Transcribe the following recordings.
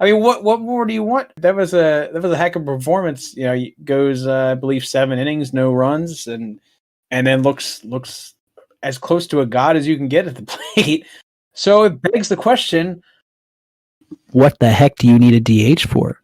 I mean, what more do you want? That was a heck of a performance. You know, he goes I believe 7 innings, no runs, and then looks as close to a god as you can get at the plate. So it begs the question: what the heck do you need a DH for?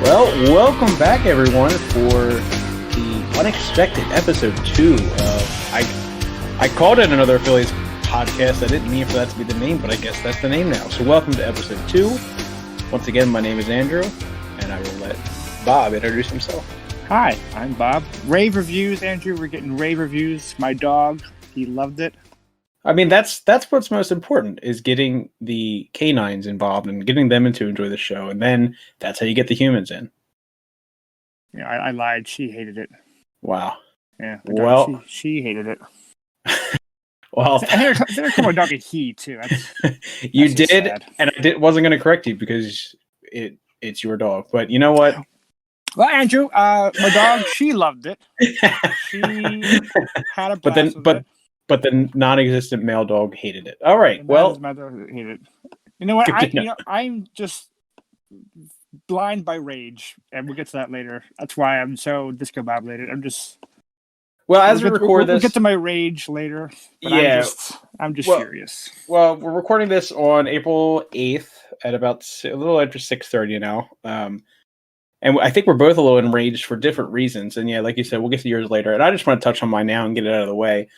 Well, welcome back, everyone, for the unexpected episode 2 of I called it Another Phillies Podcast. I didn't mean for that to be the name, but I guess that's the name now. So welcome to episode 2. Once again, my name is Andrew, and I will let Bob introduce himself. Hi, I'm Bob. Rave reviews, Andrew. We're getting rave reviews. My dog, he loved it. I mean, that's what's most important, is getting the canines involved and getting them to enjoy the show, and then that's how you get the humans in. Yeah, I lied. She hated it. Wow. Yeah. Well, she hated it. Well, I call my dog a he too. You did, sad. And I wasn't going to correct you because it's your dog. But you know what? Well, Andrew, my dog, she loved it. She had a blast with it. But the non-existent male dog hated it. All right. Well, my dog hated it. You know what? I'm just blind by rage, and we'll get to that later. That's why I'm so discombobulated. I'm just. Well, as we record this, we'll get to my rage later. But yeah, I'm just furious. Well, we're recording this on April 8th at about a little after 6:30 now. And I think we're both a little enraged for different reasons. And yeah, like you said, we'll get to yours later. And I just want to touch on mine now and get it out of the way.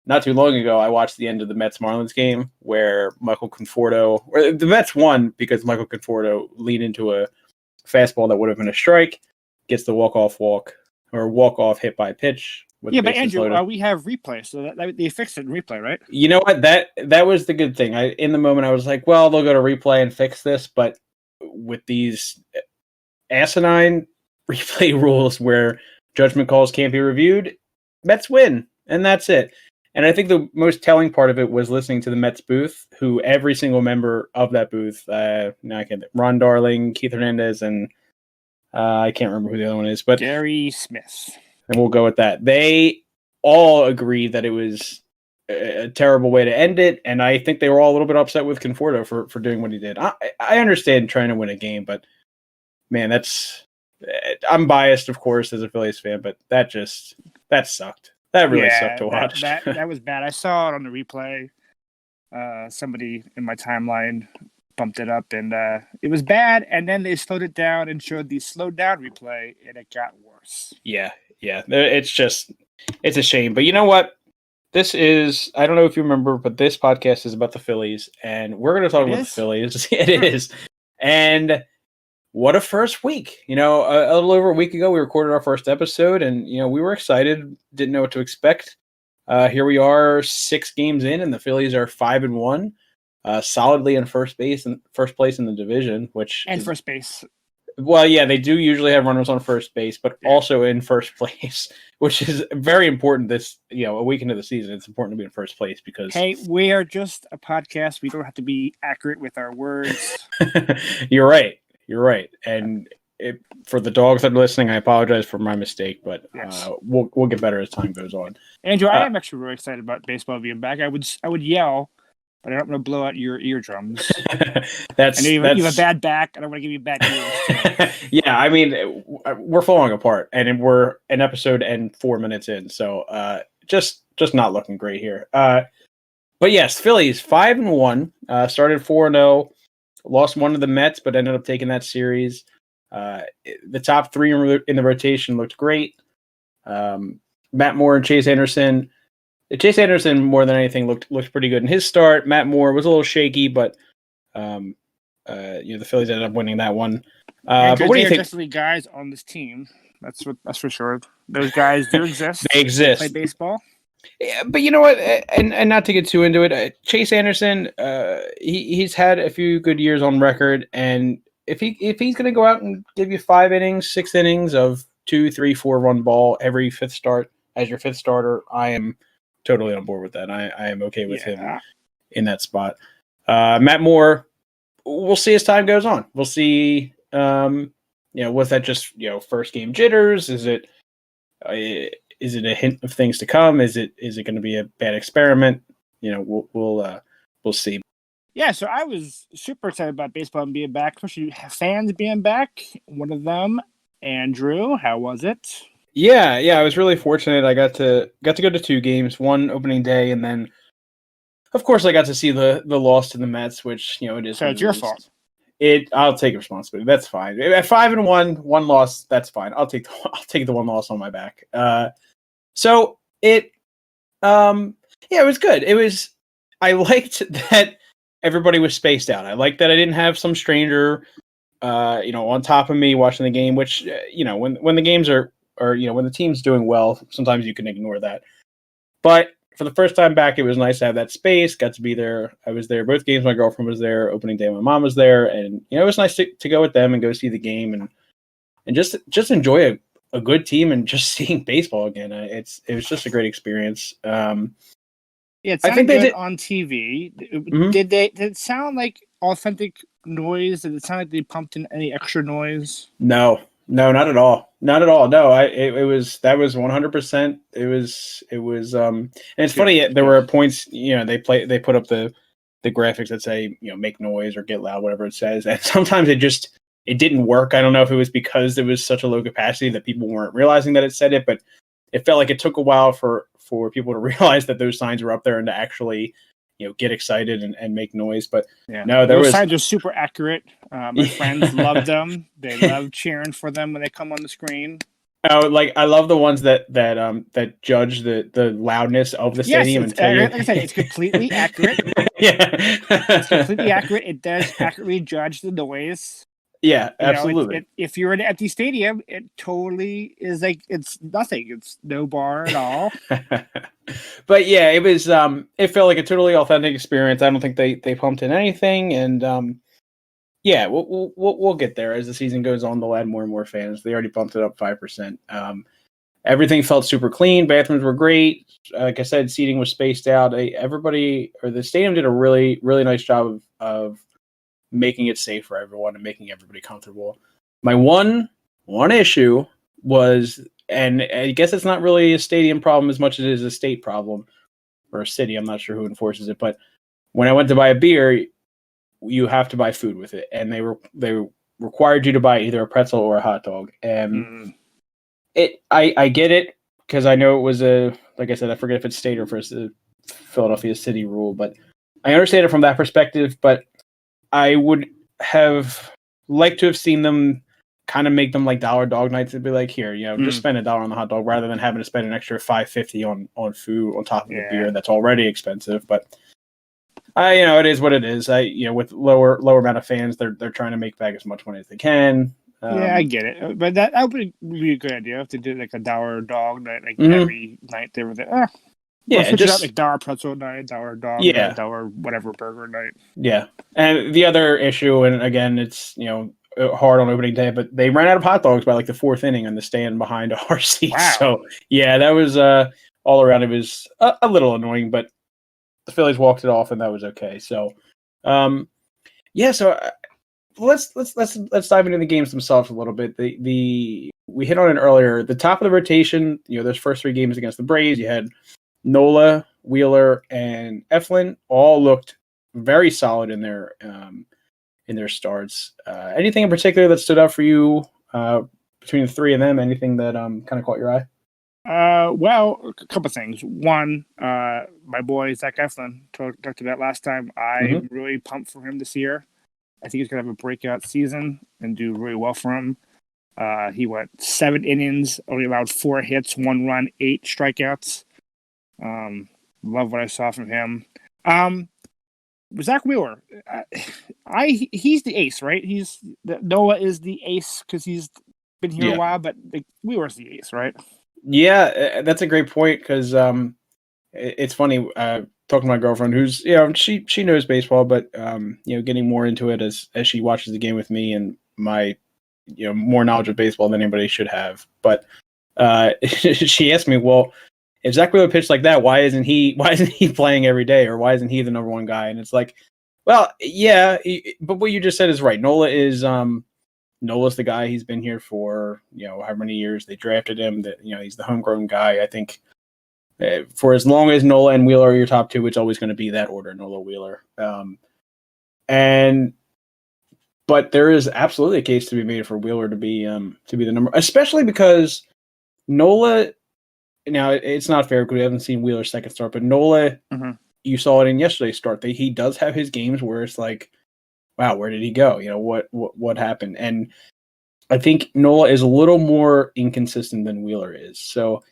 Not too long ago, I watched the end of the Mets-Marlins game where Michael Conforto, or the Mets won because Michael Conforto leaned into a fastball that would have been a strike, gets the walk-off hit by pitch. Yeah, but Andrew, we have replay, so they fixed it in replay, right? You know what? That was the good thing. In the moment, I was like, well, they'll go to replay and fix this, but with these asinine replay rules where judgment calls can't be reviewed, Mets win, and that's it. And I think the most telling part of it was listening to the Mets booth, who every single member of that booth, Ron Darling, Keith Hernandez, and I can't remember who the other one is, but Gary Smith. And we'll go with that. They all agreed that it was a terrible way to end it, and I think they were all a little bit upset with Conforto for doing what he did. I understand trying to win a game, but man, I'm biased, of course, as a Phillies fan, but that sucked. That really sucked to watch. That was bad. I saw it on the replay. Somebody in my timeline bumped it up, and it was bad. And then they slowed it down and showed the slowed down replay, and it got worse. Yeah. It's a shame. But you know what? This is, I don't know if you remember, but this podcast is about the Phillies, and we're going to talk about the Phillies. It is. And what a first week. You know, a little over a week ago, we recorded our first episode, and, you know, we were excited, didn't know what to expect. Here we are 6 games in, and the Phillies are 5-1, solidly in first place in the division, first base. Well, yeah, they do usually have runners on first base, but also in first place, which is very important a week into the season. It's important to be in first place because... Hey, we are just a podcast. We don't have to be accurate with our words. You're right. And for the dogs that are listening, I apologize for my mistake, but we'll get better as time goes on. Andrew, I am actually really excited about baseball being back. I would yell, but I don't want to blow out your eardrums. You have a bad back. I don't want to give you bad news. Yeah, I mean, we're falling apart, and we're an episode and 4 minutes in, so just not looking great here. But yes, Phillies 5-1, started 4-0. Lost one of the Mets, but ended up taking that series. The top 3 in the rotation looked great. Matt Moore and Chase Anderson. Chase Anderson, more than anything, looked pretty good in his start. Matt Moore was a little shaky, but the Phillies ended up winning that one. But what do you think? Definitely guys on this team. That's for sure. Those guys do exist. They exist. They play baseball. Yeah, but you know what? And not to get too into it, Chase Anderson, he's had a few good years on record, and if he's going to go out and give you 5 innings, 6 innings of 2, 3, 4 run ball every fifth start as your fifth starter, I am totally on board with that. I am okay with him in that spot. Matt Moore, we'll see as time goes on. We'll see Was that just first game jitters? Is it a hint of things to come? Is it going to be a bad experiment? We'll see. Yeah, so I was super excited about baseball being back, especially fans being back. One of them, Andrew, how was it? Yeah, I was really fortunate. I got to go to 2 games, one opening day, and then, of course, I got to see the loss to the Mets, which it is. So it's your fault. I'll take responsibility. That's fine. At 5-1, one loss, that's fine. I'll take the one loss on my back. So it, it was good. I liked that everybody was spaced out. I liked that I didn't have some stranger, on top of me watching the game. Which, when the games are when the team's doing well, sometimes you can ignore that. But for the first time back, it was nice to have that space. Got to be there. I was there both games. My girlfriend was there. Opening day, my mom was there, and it was nice to go with them and go see the game and just enjoy a good team and just seeing baseball again. It was just a great experience. It sounded good on TV. Mm-hmm. Did it sound like authentic noise? Did it sound like they pumped in any extra noise? No, not at all. Not at all. No, that was 100%. It was and it's funny. There were points, they put up the graphics that say, make noise or get loud, whatever it says. And sometimes it didn't work. I don't know if it was because there was such a low capacity that people weren't realizing that it said it, but it felt like it took a while for people to realize that those signs were up there and to actually, get excited and make noise. But no, those signs are super accurate. My friends loved them. They love cheering for them when they come on the screen. Oh, I love the ones that judge the loudness of the stadium. Like I said, it's completely accurate. Yeah, it's completely accurate. It does accurately judge the noise. Yeah, absolutely. If you're in an empty stadium, it totally is it's nothing. It's no bar at all. But yeah, it was. It felt like a totally authentic experience. I don't think they pumped in anything, and we'll get there as the season goes on. They'll add more and more fans. They already bumped it up 5%. Everything felt super clean. Bathrooms were great. Like I said, seating was spaced out. The stadium did a really, really nice job of making it safe for everyone and making everybody comfortable. My one issue was, and I guess it's not really a stadium problem as much as it is a state problem or a city. I'm not sure who enforces it, but when I went to buy a beer, you have to buy food with it, and they required you to buy either a pretzel or a hot dog. And I get it because I know it was like I said, I forget if it's state or if it's a Philadelphia city rule, but I understand it from that perspective. But I would have liked to have seen them kind of make them like dollar dog nights and be like, here, just spend $1 on the hot dog rather than having to spend an extra $5.50 on food on top of the beer that's already expensive. But it is what it is. With lower amount of fans, they're trying to make back as much money as they can. I get it, but that would be a good idea if they did like a $1 dog night, every night they were there. Just like $1 pretzel night, $1 dog night, $1 whatever burger night. Yeah, and the other issue, and again, it's hard on opening day, but they ran out of hot dogs by like the 4th inning on the stand behind our seats. Wow. So that was all around. It was a little annoying, but the Phillies walked it off, and that was okay. So, so let's dive into the games themselves a little bit. We hit on it earlier. The top of the rotation, those first 3 games against the Braves, you had Nola, Wheeler, and Eflin all looked very solid in their starts. Anything in particular that stood out for you between the 3 of them? Anything that kind of caught your eye? Well, a couple of things. One, my boy Zach Eflin talked about last time. I'm really pumped for him this year. I think he's gonna have a breakout season and do really well for him. He went 7 innings, only allowed 4 hits, 1 run, 8 strikeouts. Love what I saw from him. Zach Wheeler, he's the ace, right? Noah is the ace because he's been here a while, but Wheeler's the ace, right? Yeah, that's a great point because it's funny talking to my girlfriend who's she knows baseball, but getting more into it as she watches the game with me and my more knowledge of baseball than anybody should have. But she asked me, well, if Zach Wheeler pitched like that, why isn't he playing every day, or why isn't he the number 1 guy? And it's like, well, yeah, but what you just said is right. Nola is Nola's the guy. He's been here for, however many years they drafted him. That, he's the homegrown guy. I think for as long as Nola and Wheeler are your top two, it's always going to be that order, Nola, Wheeler. But there is absolutely a case to be made for Wheeler to be the number, especially because Nola. Now it's not fair because we haven't seen Wheeler's second start, but Nola, you saw it in yesterday's start. He does have his games where it's like, wow, where did he go? What happened? And I think Nola is a little more inconsistent than Wheeler is. So,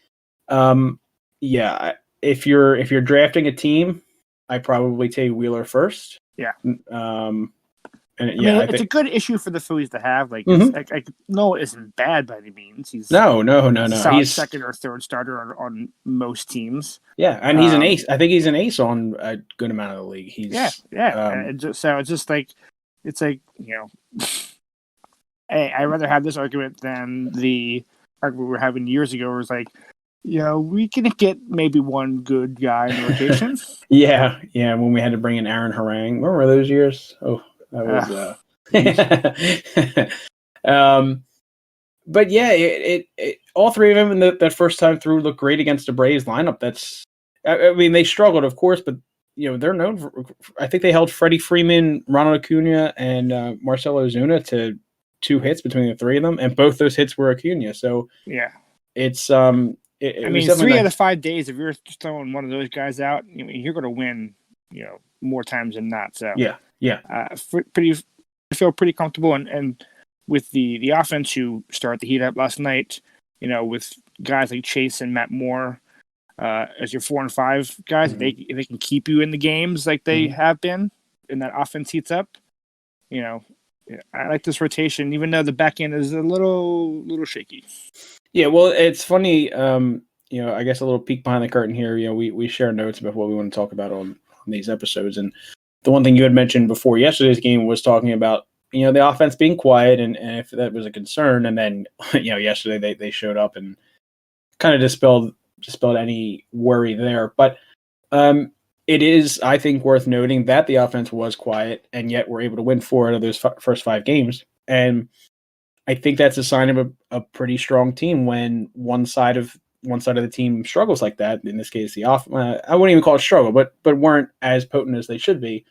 if you're drafting a team, I probably take Wheeler first. Yeah. I it's a good issue for the Phillies to have. Like, Nola isn't bad by any means. He's no. He's second or third starter on most teams. Yeah, and he's an ace. I think he's an ace on a good amount of the league. So it's just like, hey, I'd rather have this argument than the argument we were having years ago. Where it's like, we can get maybe one good guy in the rotation. yeah. When we had to bring in Aaron Harang, remember those years? Oh. That was but yeah, it all three of them in that first time through looked great against the Braves lineup. They struggled, of course, but they're known for, I think they held Freddie Freeman, Ronald Acuna, and Marcell Ozuna to 2 hits between the three of them, and both those hits were Acuna. So yeah, it's 3 out of 5 days, if you're throwing one of those guys out, you're going to win, more times than not. So yeah. I feel pretty comfortable, and with the offense who started to heat up last night, with guys like Chase and Matt Moore as your 4 and 5 guys, if they can keep you in the games like they have been, and that offense heats up, I like this rotation, even though the back end is a little shaky. Yeah, well, it's funny. I guess a little peek behind the curtain here. We share notes about what we want to talk about on these episodes, and the one thing you had mentioned before yesterday's game was talking about, the offense being quiet and if that was a concern. And then, yesterday they showed up and kind of dispelled any worry there. But it is, I think, worth noting that the offense was quiet and yet we're able to win 4 out of those first 5 games. And I think that's a sign of a pretty strong team when one side of the team struggles like that. In this case, I wouldn't even call it struggle, but weren't as potent as they should be.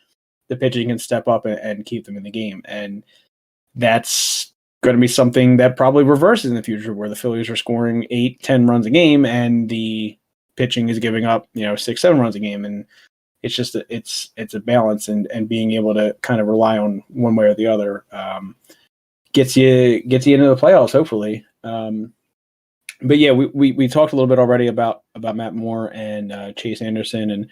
The pitching can step up and keep them in the game. And that's going to be something that probably reverses in the future, where the Phillies are scoring 8-10 runs a game and the pitching is giving up, 6-7 runs a game. And it's just, it's a balance, and being able to kind of rely on one way or the other gets you into the playoffs, hopefully. But yeah, we talked a little bit already about Matt Moore and Chase Anderson, and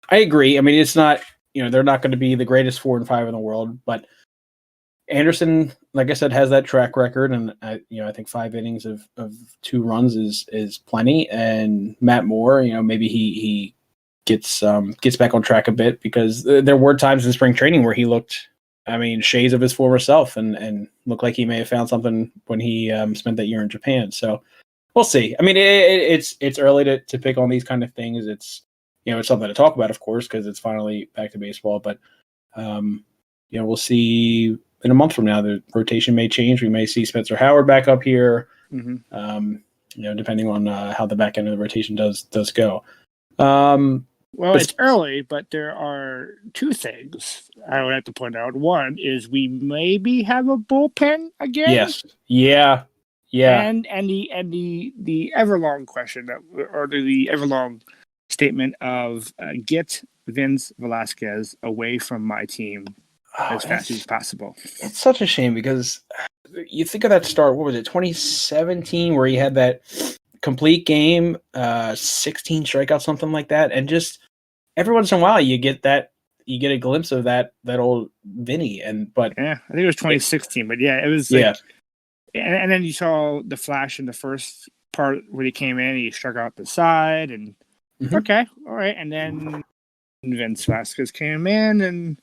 I agree. I mean, it's not, they're not going to be the greatest 4 and 5 in the world, but Anderson, like I said, has that track record, and I think 5 innings of 2 runs is plenty. And Matt Moore, maybe he gets back on track a bit, because there were times in spring training where he looked, shades of his former self, and looked like he may have found something when he spent that year in Japan. So we'll see. It's early to pick on these kind of things. It's it's something to talk about, of course, because it's finally back to baseball. But we'll see in a month from now. The rotation may change. We may see Spencer Howard back up here. Depending on how the back end of the rotation does go. It's early, but there are 2 things I would have to point out. One is we maybe have a bullpen again. Yes. Yeah. And the everlong question, or the everlong statement of get Vince Velasquez away from my team as fast as possible. It's such a shame, because you think of that start, what was it, 2017, where he had that complete game, 16 strikeouts, something like that, and just every once in a while you get a glimpse of that old Vinny. But yeah, I think it was 2016, but yeah, it was like, and then you saw the flash in the first part where he came in, he struck out the side, and okay, all right, and then Vince Velasquez came in, and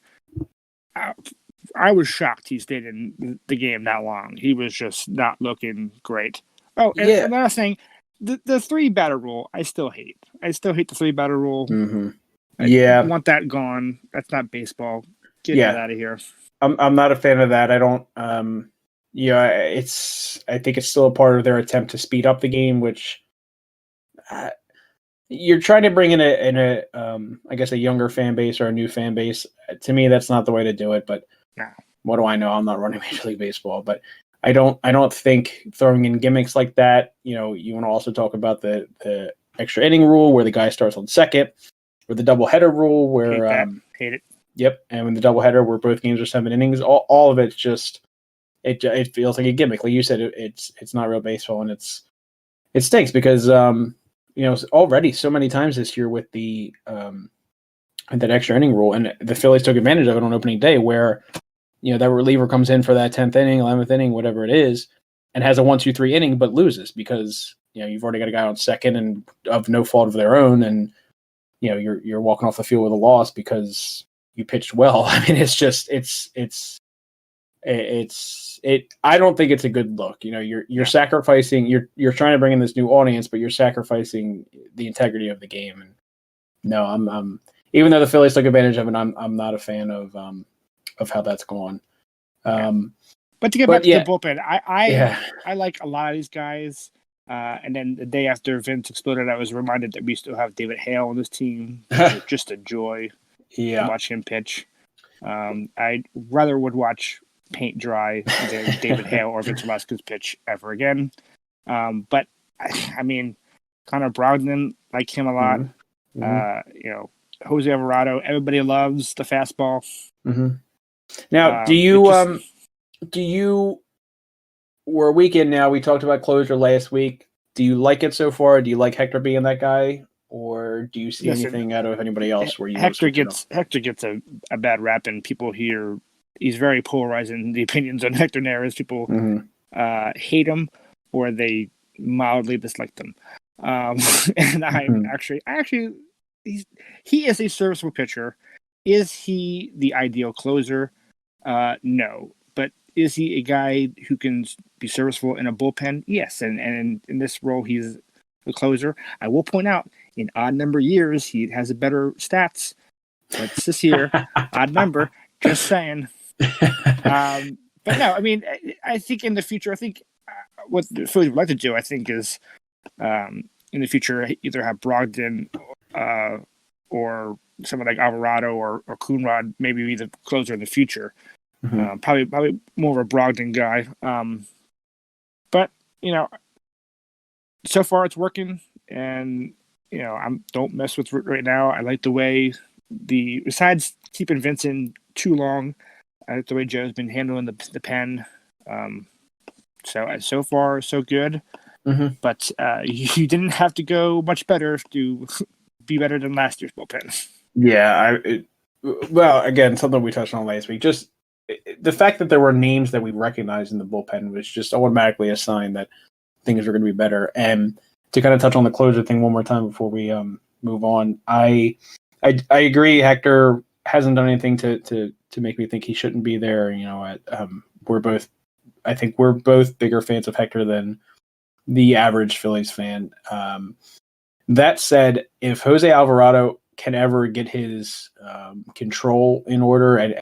I was shocked he stayed in the game that long. He was just not looking great. Oh, and another thing, the 3-batter rule, I still hate. I still hate the 3-batter rule. I want that gone. That's not baseball. Get that out of here. I'm not a fan of that. I don't. Yeah, I think it's still a part of their attempt to speed up the game, which you're trying to bring in I guess a younger fan base or a new fan base. To me, that's not the way to do it. But what do I know? I'm not running Major League Baseball, but I don't think throwing in gimmicks like that. You want to also talk about the extra inning rule where the guy starts on second, or the doubleheader rule where hate it. Yep, and when the doubleheader where both games are 7 innings, all of it's just it feels like a gimmick. Like you said, it's not real baseball, and it stinks because already so many times this year with the that extra inning rule, and the Phillies took advantage of it on opening day where that reliever comes in for that 10th inning, 11th inning, whatever it is, and has a 1-2-3 inning, but loses because you've already got a guy on second and of no fault of their own, and you're walking off the field with a loss because you pitched well. I mean, it's just I don't think it's a good look. You're sacrificing. You're trying to bring in this new audience, but you're sacrificing the integrity of the game. And no, I'm even though the Phillies took advantage of it, I'm not a fan of how that's going. But to get back to the bullpen, I like a lot of these guys. And then the day after Vince exploded, I was reminded that we still have David Hale on this team. Just a joy to watch him pitch. I rather would watch paint dry than David Hale or Vince Velasquez pitch ever again. But I mean, Connor Brogdon, like him a lot. Mm-hmm. Jose Alvarado, everybody loves the fastball. Mm-hmm. Now, we're a week in now. We talked about closer last week. Do you like it so far? Do you like Hector being that guy, or do you see anything out of anybody else where you Hector gets a bad rap, and people here he's very polarizing. The opinions on Hector Neris, people hate him or they mildly dislike them. And I'm actually he is a serviceable pitcher. Is he the ideal closer? No. But is he a guy who can be serviceable in a bullpen? Yes. And in this role, he's a closer. I will point out, in odd number years, he has a better stats. But this year, odd number. Just saying. But no, I mean, I think in the future, what the Phillies would like to do, I think, is in the future either have Brogdon or someone like Alvarado or Coonrod maybe be the closer in the future. Mm-hmm. Probably more of a Brogdon guy. But so far it's working, and don't mess with it right now. I like the way besides keeping Vincent too long, I like the way Joe's been handling the pen. So far so good. Mm-hmm. But you didn't have to go much better to be better than last year's bullpen. Yeah, well, again, something we touched on last week. Just the fact that there were names that we recognized in the bullpen was just automatically a sign that things are going to be better. And to kind of touch on the closer thing one more time before we move on, I agree. Hector hasn't done anything to make me think he shouldn't be there. I think we're both bigger fans of Hector than the average Phillies fan. That said, if Jose Alvarado can ever get his control in order and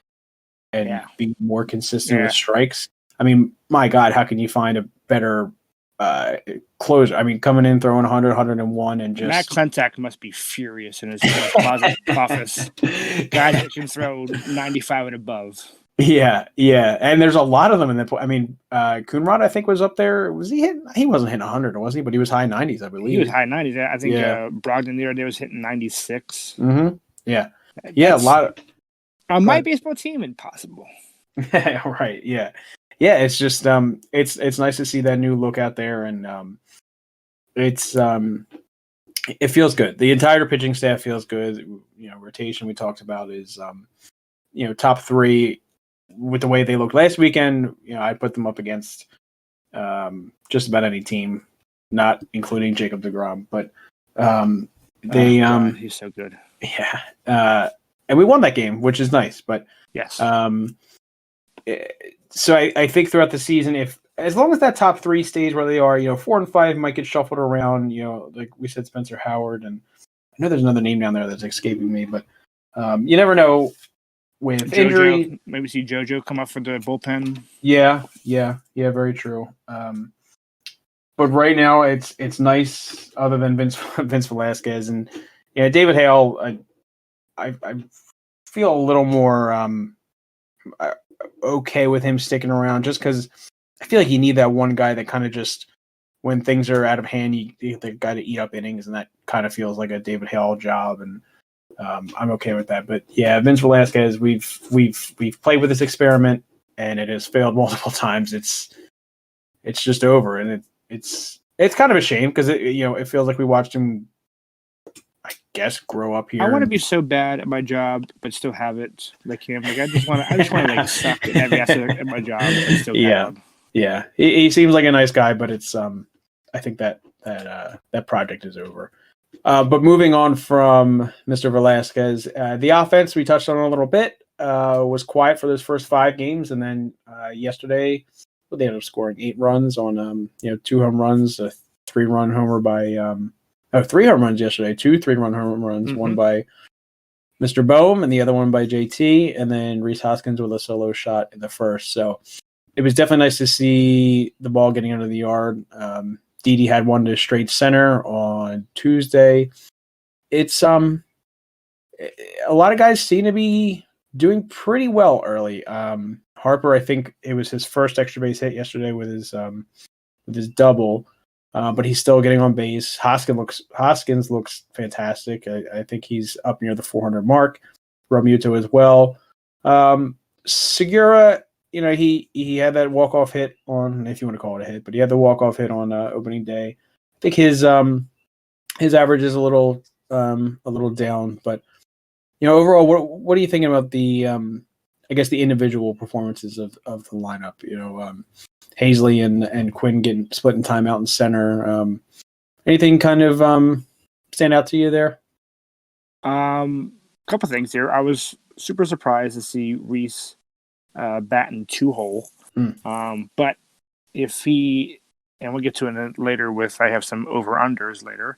be more consistent with strikes, I mean, my God, how can you find a better closer? I mean, coming in, throwing 100, 101, and just... Matt Klentak must be furious in his closet office. Guys that can throw 95 and above. Yeah, and there's a lot of them in the. I mean, Coonrod, I think, was up there. Was he hitting? He wasn't hitting 100, was he? But he was high 90s, I believe. He was high 90s. I think Brogdon the other day was hitting 96. Mm-hmm. Yeah, a lot of. On my baseball team, impossible. Right. Yeah. It's just it's nice to see that new look out there, and it feels good. The entire pitching staff feels good. Rotation we talked about is top 3. With the way they looked last weekend, I'd put them up against just about any team, not including Jacob deGrom. But he's so good. Yeah, and we won that game, which is nice. But yes, so I think throughout the season, as long as that top 3 stays where they are, 4 and 5 might get shuffled around. Like we said, Spencer Howard, and I know there's another name down there that's escaping me, but you never know with JoJo, injury. maybe see JoJo come up for the bullpen. Yeah, very true. But right now it's nice, other than Vince Velasquez and David Hale. I feel a little more okay with him sticking around, just because I feel like you need that one guy that kind of just, when things are out of hand, you the guy to eat up innings, and that kind of feels like a David Hale job, and I'm okay with that. But yeah, Vince Velasquez, we've played with this experiment, and it has failed multiple times. It's just over, and it's kind of a shame, because it feels like we watched him, I guess, grow up here. I want to be so bad at my job, but still have it like him. Like I just want to like suck at every aspect of my job, but still yeah. He seems like a nice guy, but it's I think that project is over. But moving on from Mr. Velasquez, the offense we touched on a little bit, was quiet for those first 5 games, and then yesterday they ended up scoring 8 runs on 2 home runs, a 3-run homer by 3 home runs yesterday, 2 3-run home runs, one by Mr. Boehm and the other one by JT, and then Rhys Hoskins with a solo shot in the first. So it was definitely nice to see the ball getting under the yard. Didi had one to straight center on Tuesday. It's a lot of guys seem to be doing pretty well early. Harper, I think it was his first extra base hit yesterday with his double, but he's still getting on base. Hoskins looks fantastic. I think he's up near the 400 mark. Romuto as well. Segura, he had that walk-off hit on, if you want to call it a hit, but he had the walk-off hit on opening day. I think his average is a little down, but overall, what are you thinking about the I guess the individual performances of the lineup? Hazley and Quinn getting split in timeout in center. Anything kind of stand out to you there? Couple things here. I was super surprised to see Rhys batting 2-hole. But if he, and we'll get to it later I have some over-unders later,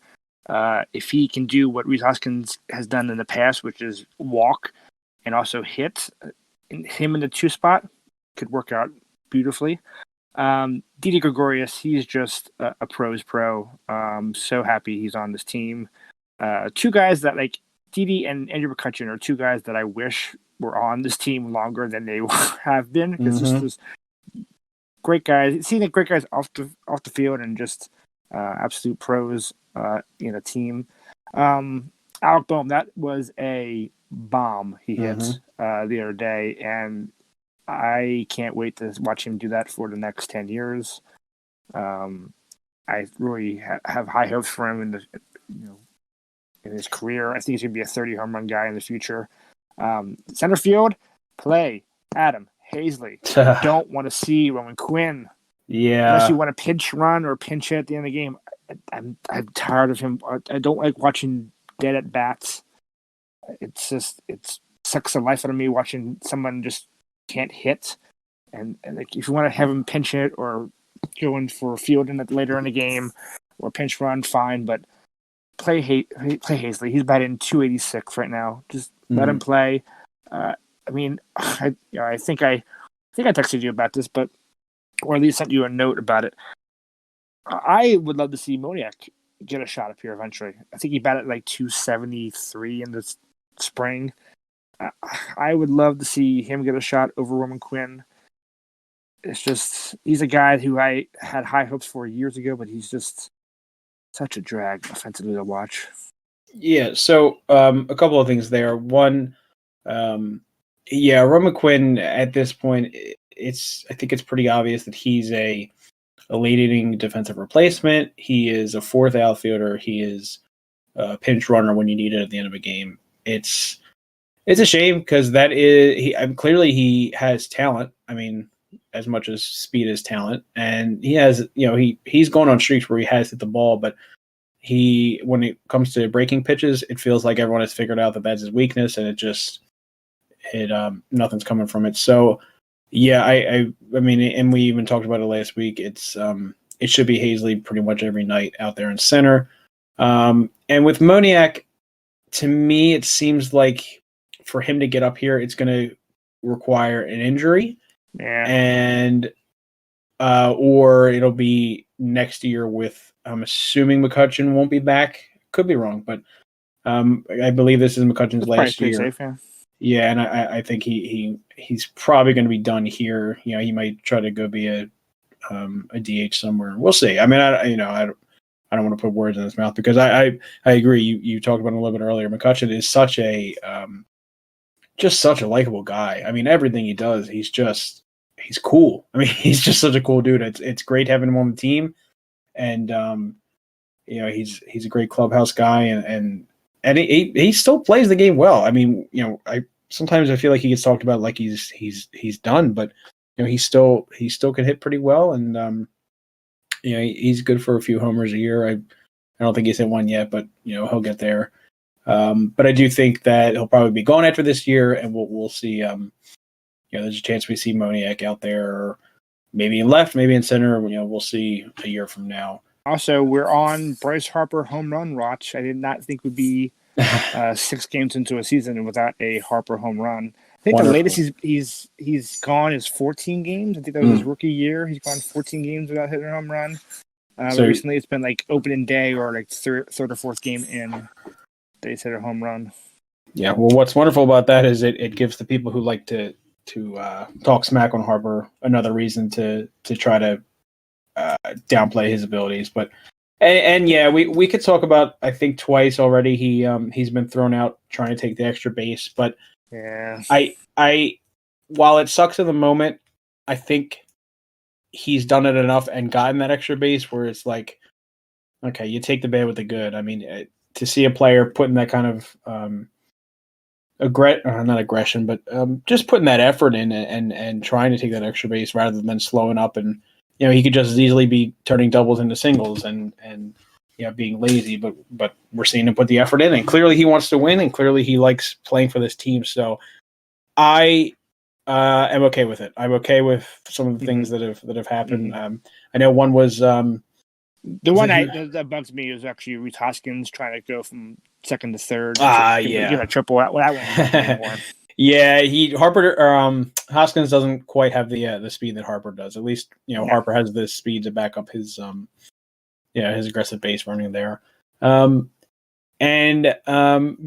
if he can do what Rhys Hoskins has done in the past, which is walk and also hit, him in the 2 spot could work out beautifully. Didi Gregorius, he's just a pro's pro. So happy he's on this team. 2 guys that, like, Didi and Andrew McCutcheon are 2 guys that I wish were on this team longer than they have been. Because just great guys, seeing the great guys off the field, and just absolute pros in a team. Alec Boehm, that was a bomb he hit the other day, and I can't wait to watch him do that for the next 10 years. I really have high hopes for him in his career. I think he's going to be a 30 home run guy in the future. Center field, play Adam Hazley. Don't want to see Roman Quinn. Yeah. Unless you want to pinch run or pinch hit at the end of the game. I'm tired of him. I don't like watching dead at bats. It sucks the life out of me watching someone just can't hit. And like, if you want to have him pinch hit or go in for fielding it later in the game or pinch run, fine. But play Hazley. He's batting 286 right now. Just let him play. I think I texted you about this, or at least sent you a note about it. I would love to see Moniak get a shot up here eventually. I think he batted like 273 in the spring. I would love to see him get a shot over Roman Quinn. It's just, he's a guy who I had high hopes for years ago, but he's just such a drag offensively to watch. Yeah, so a couple of things there. One, Roman Quinn at this point, I think it's pretty obvious that he's a late inning defensive replacement. He is a 4th outfielder. He is a pinch runner when you need it at the end of a game. It's a shame, because clearly he has talent. I mean, as much as speed is talent, and he has, he's going on streaks where he has hit the ball, but when it comes to breaking pitches, it feels like everyone has figured out that that's his weakness, and nothing's coming from it. So yeah, I mean, and we even talked about it last week. It should be Hazley pretty much every night out there in center. And with Moniak, to me, it seems like for him to get up here, it's going to require an injury, and or it'll be next year with. I'm assuming McCutchen won't be back. Could be wrong, but I believe this is McCutchen's last year. Safe, yeah. Yeah, and I think he's probably going to be done here. You know, he might try to go be a DH somewhere. We'll see. I mean, I don't want to put words in his mouth because I agree. You talked about it a little bit earlier. McCutchen is such a just such a likable guy. I mean, everything he does, he's cool. I mean, he's just such a cool dude. It's great having him on the team, and you know, he's a great clubhouse guy, and he still plays the game well. I mean, you know, sometimes I feel like he gets talked about like he's done, but you know, he still can hit pretty well, and you know, he's good for a few homers a year. I don't think he's hit one yet, but you know, he'll get there. But I do think that he'll probably be gone after this year, and we'll see. You know, there's a chance we see Moniak out there, or maybe in left, maybe in center. You know, we'll see a year from now. Also, we're on Bryce Harper home run watch. I did not think we'd be 6 games into a season without a Harper home run. I think Wonderful. the latest he's gone is 14 games. I think that was his rookie year. He's gone 14 games without hitting a home run. So recently, it's been like opening day or like third or fourth game in that he's hit a home run. Yeah, well, what's wonderful about that is it gives the people who like to talk smack on Harper another reason to try to downplay his abilities. But and yeah, we could talk about, I think twice already he's been thrown out trying to take the extra base. But yeah, I while it sucks in the moment, I think he's done it enough and gotten that extra base where it's like, okay, you take the bad with the good. I mean, to see a player putting that kind of not aggression, but just putting that effort in and trying to take that extra base rather than slowing up, and you know, he could just as easily be turning doubles into singles and you know, being lazy, but we're seeing him put the effort in, and clearly he wants to win, and clearly he likes playing for this team. So I am okay with it. I'm okay with some of the things that have happened. I know one was the one that bugs me is actually Reese Hoskins trying to go from second to third. Give a triple. That won't happen anymore. Yeah, Hoskins doesn't quite have the speed that Harper does. At least, you know, Harper has the speed to back up his his aggressive base running there. And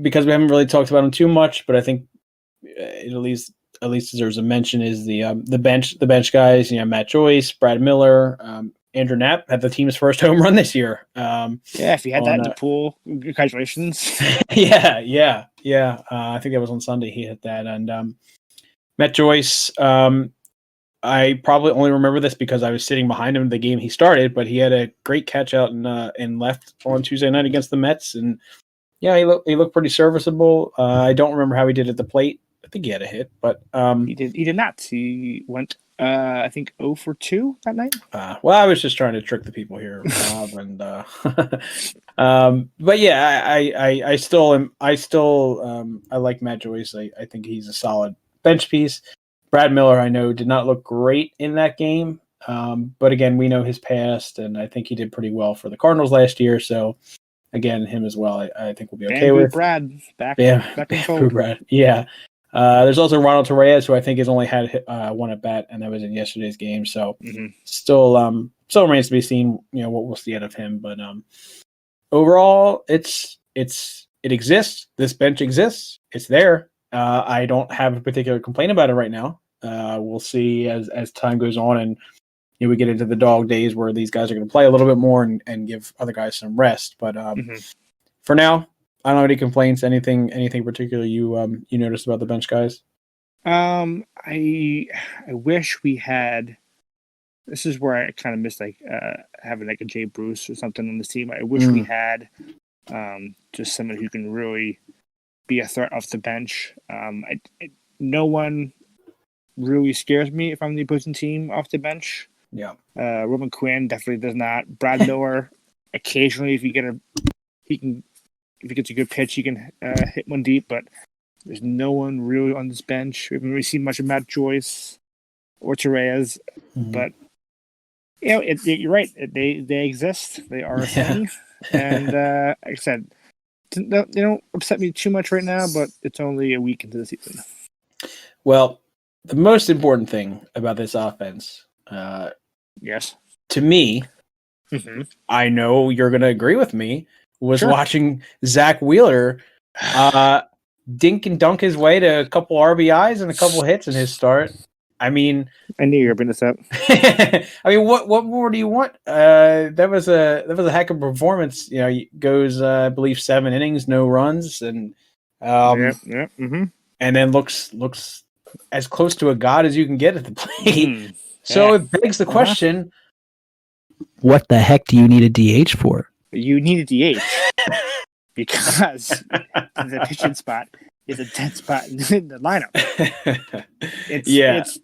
because we haven't really talked about him too much, but I think it at least deserves a mention is the bench guys. You know, Matt Joyce, Brad Miller, Andrew Knapp had the team's first home run this year. If you had that in the pool, congratulations. Yeah. I think that was on Sunday he hit that. And Matt Joyce, I probably only remember this because I was sitting behind him in the game he started, but he had a great catch out in left on Tuesday night against the Mets, and yeah, he looked pretty serviceable. I don't remember how he did at the plate. I think he had a hit, but he did not. He went I think 0 for 2 that night. Well, I was just trying to trick the people here, Bob, and but yeah, I still I like Matt Joyce. I think he's a solid bench piece. Brad Miller, I know, did not look great in that game, but again, we know his past, and I think he did pretty well for the Cardinals last year. So again, him as well, I think we'll be okay with. Brad back in fold. Brad, yeah. There's also Ronald Torreyes, who I think has only had one at bat, and that was in yesterday's game. So still remains to be seen, you know, what we'll see out of him. But overall, it exists. This bench exists. It's there. I don't have a particular complaint about it right now. We'll see as time goes on, and you know, we get into the dog days where these guys are going to play a little bit more and give other guys some rest. But for now, I don't have any complaints. Anything particular you noticed about the bench guys? I wish we had. This is where I kind of miss having like a Jay Bruce or something on this team. I wish we had just someone who can really be a threat off the bench. No one really scares me if I'm the opposing team off the bench. Yeah. Roman Quinn definitely does not. Brad Miller, occasionally, if he gets a good pitch, he can hit one deep, but there's no one really on this bench. We haven't really seen much of Matt Joyce or Torreyes, but you know, you're right. They exist. They are a thing, and like I said, they don't upset me too much right now, but it's only a week into the season. Well, the most important thing about this offense, Yes. to me, Mm-hmm. I know you're going to agree with me, was Sure. watching Zach Wheeler dink and dunk his way to a couple RBIs and a couple hits in his start. I mean, I knew you were bringing this up. I mean, what more do you want? That was a heck of a performance. You know, he goes, I believe 7 innings, no runs, and Mm-hmm. and then looks as close to a god as you can get at the plate. Mm. So Yeah. it begs the question: What the heck do you need a DH for? You need a DH because the pitching spot is a dead spot in the lineup. It's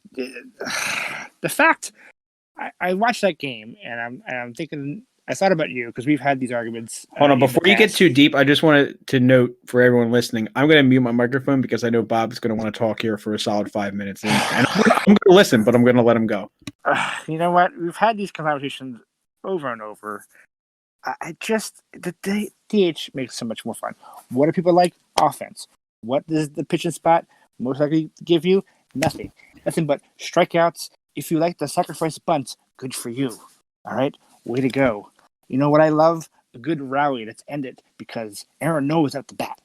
the fact. I watched that game and I'm thinking. I thought about you because we've had these arguments. Hold on, before you get too deep, I just wanted to note for everyone listening, I'm going to mute my microphone because I know Bob's going to want to talk here for a solid 5 minutes. And I'm going to listen, but I'm going to let him go. You know what? We've had these conversations over and over. The DH makes so much more fun. What do people like? Offense. What does the pitching spot most likely give you? Nothing. Nothing but strikeouts. If you like the sacrifice bunts, good for you. All right? Way to go. You know what I love? A good rally that's ended because Aaron Noah's at the bat.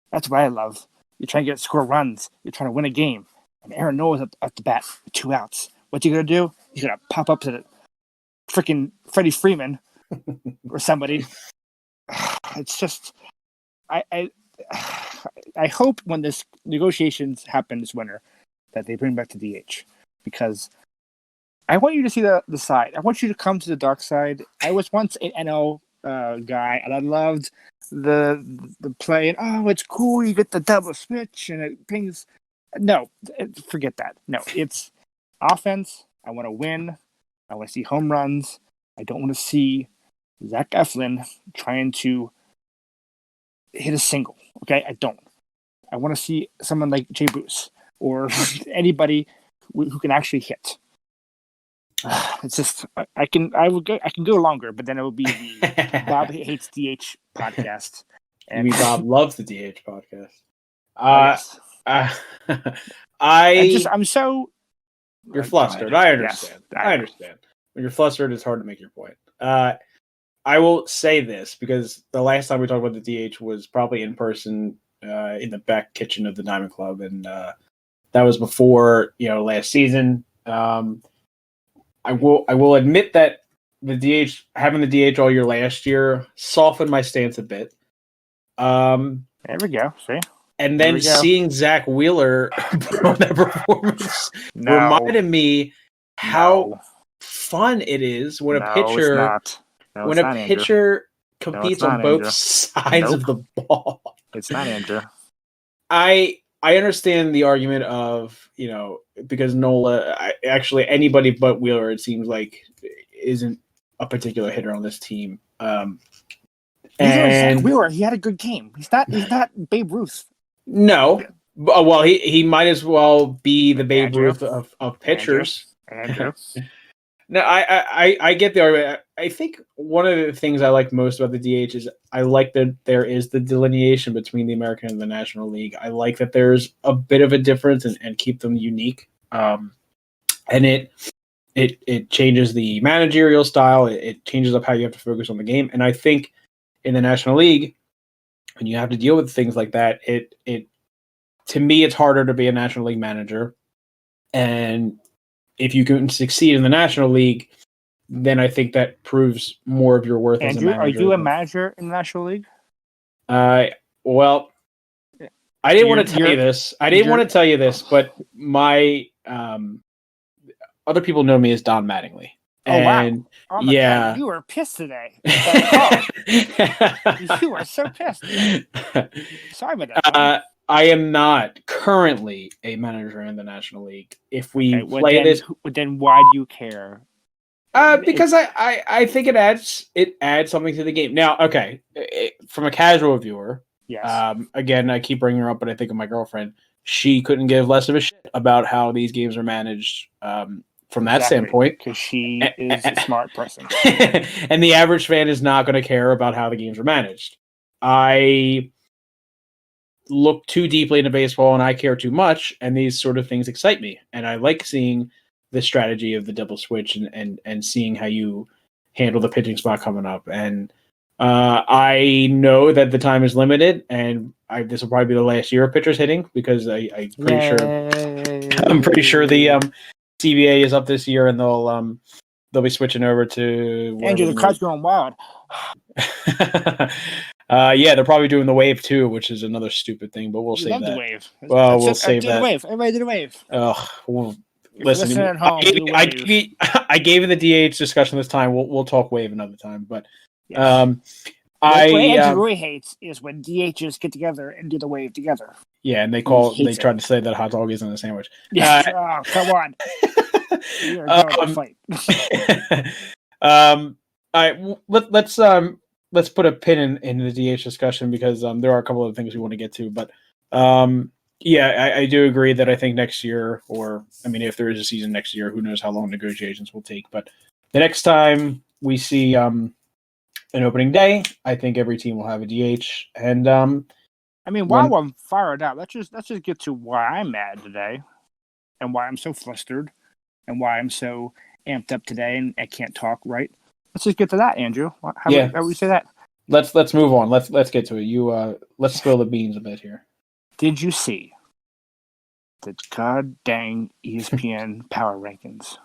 That's what I love. You're trying to score runs. You're trying to win a game. And Aaron Noah's at the bat with 2 outs. What you going to do? You're going to pop up to the freaking Freddie Freeman or somebody. It's just... I hope when this negotiations happen this winter that they bring back the DH because I want you to see the side. I want you to come to the dark side. I was once an NL guy, and I loved the play. And oh, it's cool. You get the double switch, and it pings. No, forget that. No, it's offense. I want to win. I want to see home runs. I don't want to see Zach Eflin trying to hit a single. Okay, I don't. I want to see someone like Jay Bruce or anybody who can actually hit. It's just I can go longer, but then it will be the Bob Hates DH podcast. And Bob loves the DH podcast. Yes. I'm so. You're flustered. I understand. Yes, I understand. When you're flustered, it's hard to make your point. I will say this because the last time we talked about the DH was probably in person in the back kitchen of the Diamond Club, and that was before last season. I will admit that the DH having the DH all year last year softened my stance a bit. There we go. See, and then seeing Zach Wheeler on that performance reminded me how fun it is when a pitcher pitcher competes on both sides of the ball. It's not Andrew. I understand the argument of, because Nola, actually anybody but Wheeler, it seems like, isn't a particular hitter on this team. And Wheeler, he had a good game. He's not Babe Ruth. No. Well, he might as well be the Babe Ruth of pitchers. Andrew. No, I get the argument. I think one of the things I like most about the DH is I like that there is the delineation between the American and the National League. I like that there's a bit of a difference and keep them unique. And it changes the managerial style. It changes up how you have to focus on the game. And I think in the National League, when you have to deal with things like that, it to me it's harder to be a National League manager. And if you can succeed in the National League, then I think that proves more of your worth as a manager. Are you a manager in the National League? Well, I didn't want to tell you this. I didn't want to tell you this, but my other people know me as Don Mattingly. And oh my God, you were pissed today. You were so pissed. Sorry about that. I am not currently a manager in the National League. If we play this, then why do you care? Because I think it adds something to the game. Now, okay, from a casual viewer, yes. Again, I keep bringing her up, but I think of my girlfriend. She couldn't give less of a shit about how these games are managed. From that standpoint, because she is a smart person, and the average fan is not going to care about how the games are managed. I look too deeply into baseball and I care too much, and these sort of things excite me. And I like seeing the strategy of the double switch and seeing how you handle the pitching spot coming up. And I know that the time is limited, and this will probably be the last year of pitchers hitting because I'm pretty sure the CBA is up this year, and they'll be switching over to Andrew, the crowd's going wild. Yeah, they're probably doing the wave too, which is another stupid thing, but we'll save that. The wave. Well, we'll save do that. The wave. Everybody do the wave. Well, listen at home, I gave you the DH discussion this time. We'll talk wave another time, but what Andrew really hates is when DHs get together and do the wave together. Yeah, and they tried to say that hot dog isn't a sandwich. Yeah, come on. You're going to fight. All right, let's put a pin in the DH discussion because there are a couple of things we want to get to. But yeah, I do agree that I think next year, if there is a season next year, who knows how long negotiations will take. But the next time we see an opening day, I think every team will have a DH. And while I'm fired up, let's just get to why I'm mad today, and why I'm so flustered, and why I'm so amped up today, and I can't talk right. Let's just get to that, Andrew. How would we say that? Let's move on. Let's get to it. Let's spill the beans a bit here. Did you see the god dang ESPN power rankings?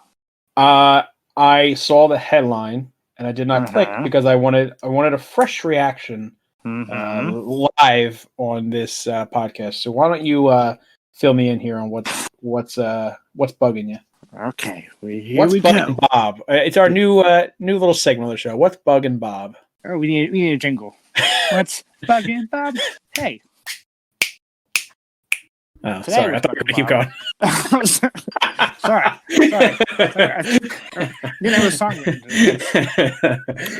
I saw the headline and I did not click because I wanted a fresh reaction live on this podcast. So why don't you fill me in here on what's bugging you? Okay, what's bugging Bob? It's our new little segment of the show. What's bugging Bob? Oh, we need a jingle. What's bugging Bob? Hey. Oh, sorry. I thought you were going to keep going. Sorry. Didn't have a song written.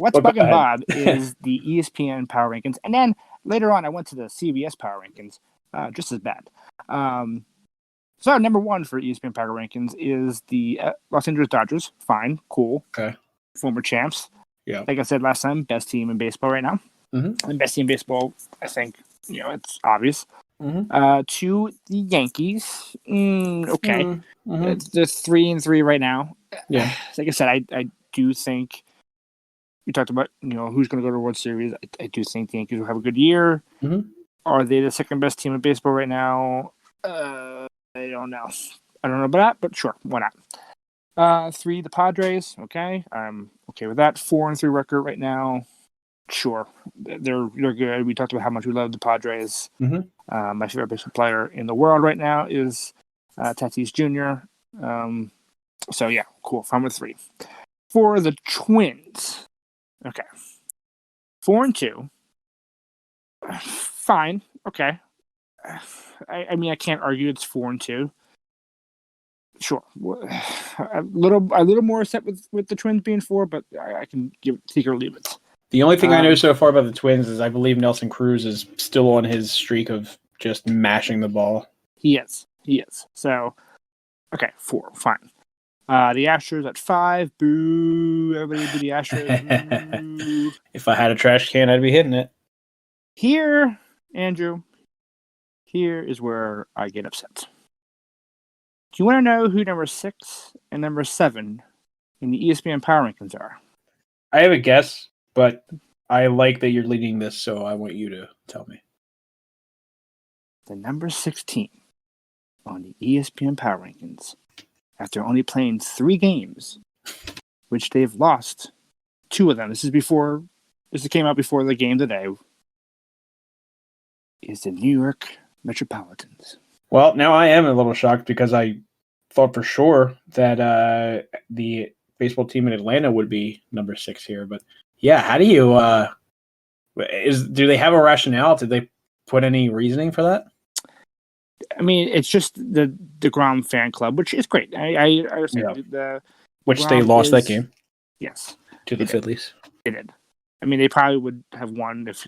What's bugging Bob is the ESPN power rankings, and then later on, I went to the CBS power rankings, just as bad. So number one for ESPN power rankings is the Los Angeles Dodgers. Fine, cool. Okay. Former champs. Yeah. Like I said last time, best team in baseball right now. Mm-hmm. The best team in baseball, I think, it's obvious. Mm-hmm. To the Yankees. Okay. Mm-hmm. They're 3-3 right now. Yeah. Like I said, I do think we talked about, who's going to go to the World Series. I do think the Yankees will have a good year. Mm-hmm. Are they the second best team in baseball right now? I don't know. I don't know about that, but sure, why not? 3, the Padres. Okay, I'm okay with that. 4-3 record right now. Sure, they're good. We talked about how much we love the Padres. Mm-hmm. My favorite baseball player in the world right now is Tatis Jr. So yeah, cool. Fine with 3. For the Twins, okay, 4-2. Fine. Okay. I can't argue it's 4-2. Sure, a little more upset with the Twins being 4, but I can take or leave it. The only thing I know so far about the Twins is I believe Nelson Cruz is still on his streak of just mashing the ball. He is. So, okay, 4, fine. The Astros at 5. Boo! Everybody boo the Astros. Boo. If I had a trash can, I'd be hitting it. Here, Andrew. Here is where I get upset. Do you want to know who number 6 and number 7 in the ESPN power rankings are? I have a guess, but I like that you're leading this, so I want you to tell me. The number 16 on the ESPN power rankings, after only playing 3 games, which they've lost 2 of them. This came out before the game today. Is the New York Metropolitans. Well, now I am a little shocked because I thought for sure that the baseball team in Atlanta would be number 6 here. But yeah, how do you do they have a rationale? Did they put any reasoning for that? I mean, it's just the DeGrom fan club, which is great. I understand which they lost that game. Yes, to the Phillies. They did. I mean, they probably would have won if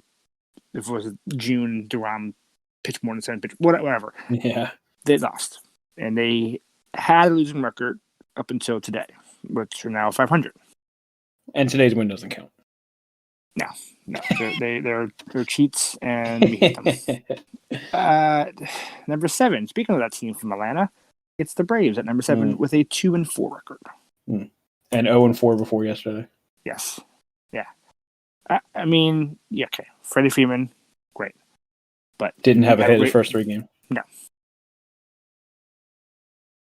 it was June. DeGrom pitched more than 7 pitches, whatever. Yeah, they lost, and they had a losing record up until today, which are now 500. And today's win doesn't count. No, they're cheats, and we hate them. Number 7. Speaking of that team from Atlanta, it's the Braves at number 7 with a 2-4 record. And 0-4 before yesterday. Yes, yeah. I mean, yeah, okay. Freddie Freeman, great, but didn't have a hit in the first 3 games. No,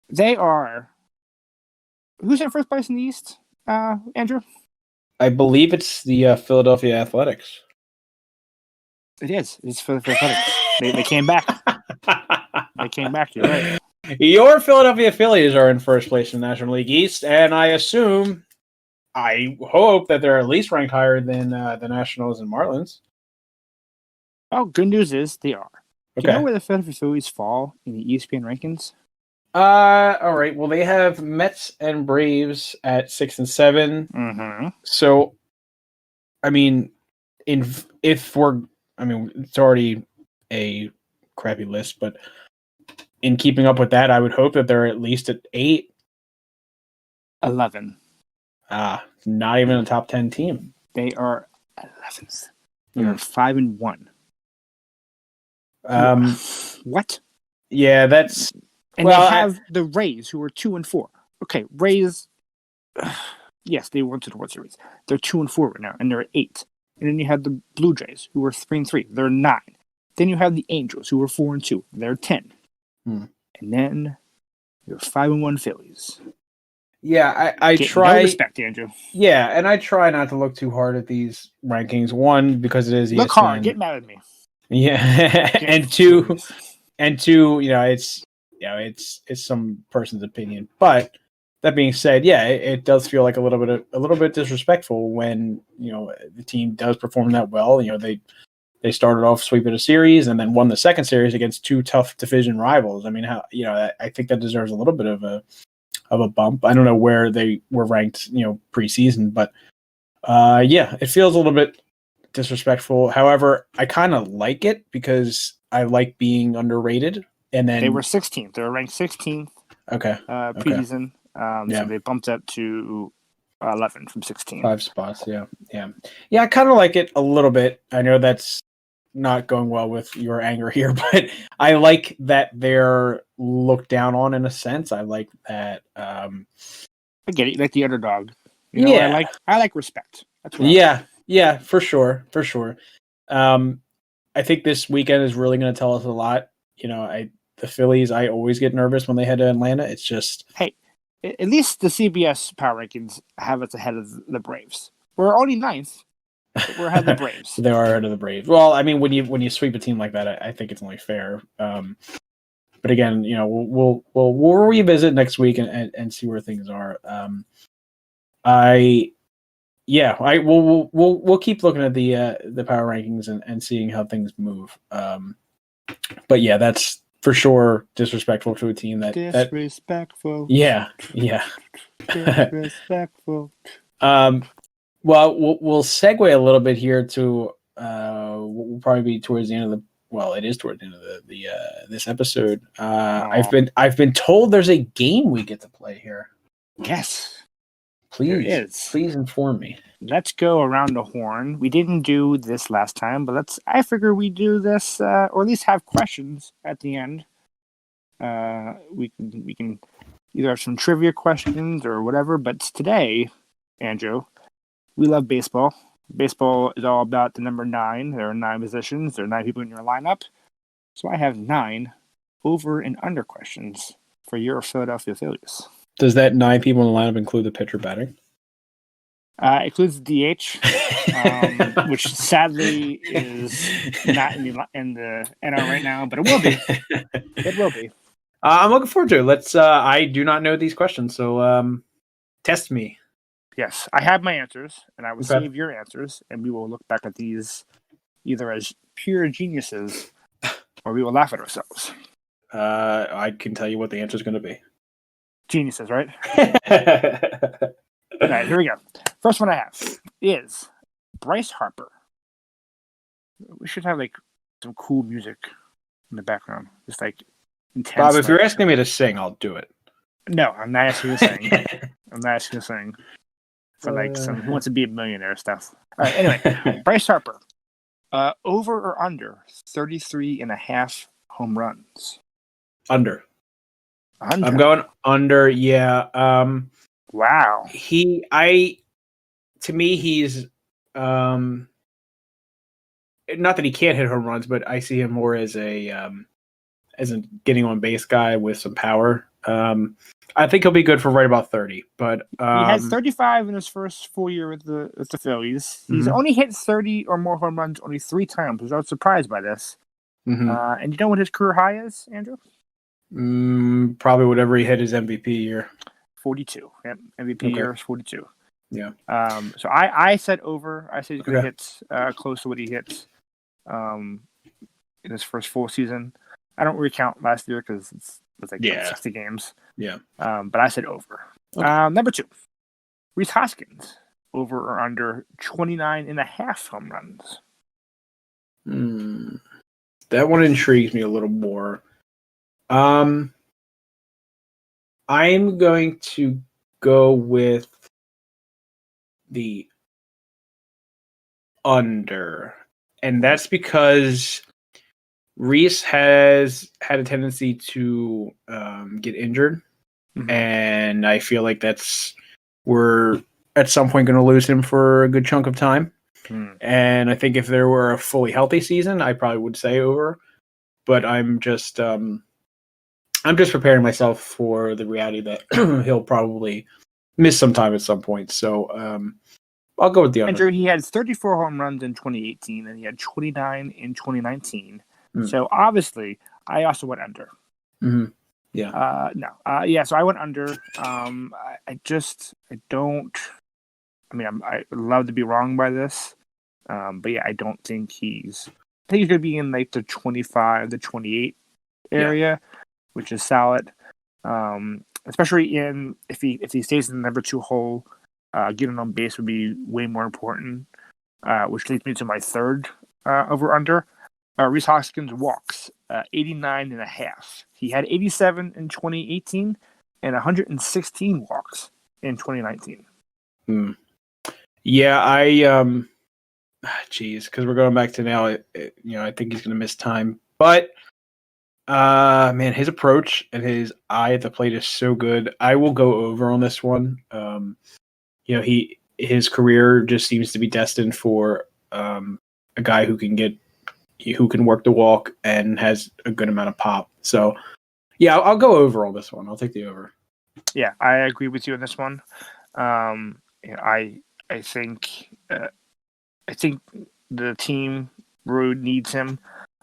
they are. Who's in first place in the East, Andrew? I believe it's the Philadelphia Athletics. It is. It's for the Athletics. They came back. They came back. You're right. Your Philadelphia Phillies are in first place in the National League East, and I hope that they're at least ranked higher than the Nationals and Marlins. Oh, good news is they are. Okay. Do you know where the Philadelphia Phillies fall in the ESPN rankings? All right. Well, they have Mets and Braves at 6 and 7. Mm-hmm. So, I mean, it's already a crappy list, but in keeping up with that, I would hope that they're at least at 8. 11. Not even a top 10 team. They are 11th. They are 5-1. What? Yeah, that's. And they have the Rays, who are 2-4. Okay, Rays. Yes, they went to the World Series. They're 2-4 right now, and they're at 8. And then you have the Blue Jays, who are 3-3. They're 9. Then you have the Angels, who are 4-2. They're 10. And then your 5-1 Phillies. Yeah, I try. No respect, Andrew. Yeah, and I try not to look too hard at these rankings. One, because it is ESPN. Look hard. Get mad at me. Yeah, and two, it's some person's opinion. But that being said, yeah, it does feel like a little bit disrespectful when the team does perform that well. They started off sweeping a series and then won the second series against 2 tough division rivals. I mean, I think that deserves a little bit of a bump. I don't know where they were ranked, preseason, but it feels a little bit disrespectful. However, I kind of like it because I like being underrated. And then they were 16th. They were ranked 16th. Okay. Preseason. So they bumped up to 11 from 16. 5 spots. Yeah. I kind of like it a little bit. I know that's not going well with your anger here, but I like that they're looked down on in a sense. I like that. I get it, like the underdog. I like respect. That's what yeah, for sure. I think this weekend is really going to tell us a lot. The Phillies, I always get nervous when they head to Atlanta. It's just at least the CBS power rankings have us ahead of the Braves. We're only 9th. We're ahead of the Braves. They are ahead of the Braves. Well, I mean, when you sweep a team like that, I think it's only fair. But again, we'll revisit next week and see where things are. We'll keep looking at the power rankings and seeing how things move. But yeah, that's for sure disrespectful to a team that disrespectful. Yeah. Disrespectful. Well, we'll segue a little bit here to what will probably be towards the end of it is towards the end of the this episode. I've been told there's a game we get to play here. Yes. Please inform me. Let's go around the horn. We didn't do this last time, but I figure we do this, or at least have questions at the end. We can either have some trivia questions or whatever, but today, Andrew, we love baseball. Baseball is all about the number 9. There are 9 positions. There are 9 people in your lineup. So I have 9 over and under questions for your Philadelphia Phillies. Does that 9 people in the lineup include the pitcher batting? Includes DH, which sadly is not in the NL right now, but it will be. It will be. I'm looking forward to it. Let's. I do not know these questions, so test me. Yes, I have my answers, and I will save your answers, and we will look back at these either as pure geniuses, or we will laugh at ourselves. I can tell you what the answer is going to be. Geniuses, right? All right, here we go. First one I have is Bryce Harper. We should have some cool music in the background, just intense. Bob, if you're asking me to sing, I'll do it. No, I'm not asking you to sing. I'm not asking you to sing. for like some who wants to be a millionaire stuff. All right, anyway, Bryce Harper. Over or under 33.5 home runs? Under. Under. I'm going under. Yeah. Wow. To me, he's not that he can't hit home runs, but I see him more as a getting on base guy with some power. I think he'll be good for right about 30. But he had 35 in his first full year with the Phillies. He's only hit 30 or more home runs only 3 times, which I was surprised by this. And you know what his career high is, Andrew? Probably whatever he hit his MVP year. 42. Yep. MVP year is 42. Yeah. So I said over. I said he's going to hit close to what he hit in his first full season. I don't really count last year because it was like 60 games. Yeah. But I said over. Okay. Number 2, Rhys Hoskins. Over or under 29.5 home runs? That one intrigues me a little more. I'm going to go with the under. And that's because Rhys has had a tendency to get injured. And I feel like we're at some point going to lose him for a good chunk of time. And I think if there were a fully healthy season, I probably would say over. But I'm just preparing myself for the reality that he'll probably miss some time at some point. So I'll go with the under. Andrew, he had 34 home runs in 2018, and he had 29 in 2019. So obviously, I also went under. Yeah. So I went under. I would love to be wrong by this. But yeah, I don't think I think he's going to be in like the 25 to 28 area, which is solid. Especially if he stays in the number 2 hole, getting on base would be way more important. Which leads me to my third over under. Rhys Hoskins walks 89.5. He had 87 in 2018 and 116 walks in 2019. Yeah, because we're going back to now. I think he's going to miss time, but man, his approach and his eye at the plate is so good. I will go over on this one. His career just seems to be destined for a guy who can work the walk and has a good amount of pop. So, yeah, I'll go over on this one. I'll take the over. Yeah, I agree with you on this one. I think the team really needs him.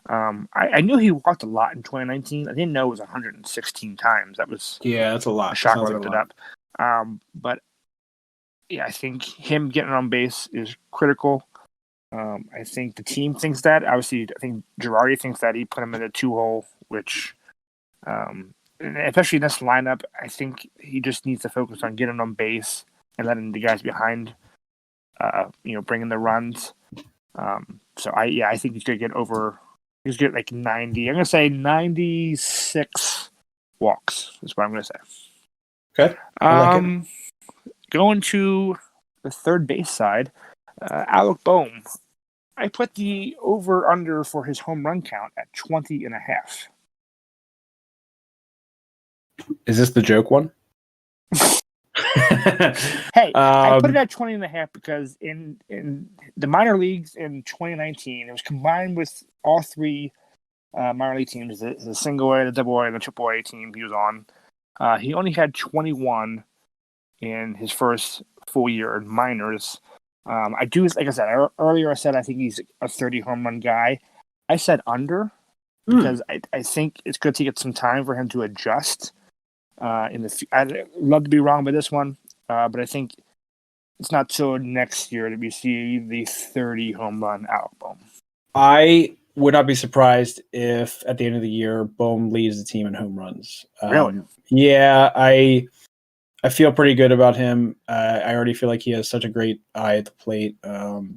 I knew he walked a lot in 2019. I didn't know it was 116 times. That's a lot. A shock when I looked it up. But yeah, I think him getting on base is critical. I think the team thinks that. Obviously, I think Girardi thinks that he put him in a 2-hole, which, especially in this lineup, I think he just needs to focus on getting on base and letting the guys behind, bringing the runs. So I think he's going to get over. He's going to get like 90. I'm going to say 96 walks is what I'm going to say. Okay. I like it. Going to the third base side. Alec Bohm, I put the over-under for his home run count at 20.5. Is this the joke one? Hey, I put it at 20.5 because in the minor leagues in 2019, it was combined with all 3 minor league teams, the single A, the double A, and the triple A team he was on. He only had 21 in his first full year in minors. Like I said earlier, I said I think he's a 30 home run guy. I said under because I think it's going to take some time for him to adjust. I'd love to be wrong by this one, but I think it's not till next year that we see the 30 home run album. I would not be surprised if at the end of the year Bohm leads the team in home runs. Really? Yeah, I feel pretty good about him. I already feel like he has such a great eye at the plate.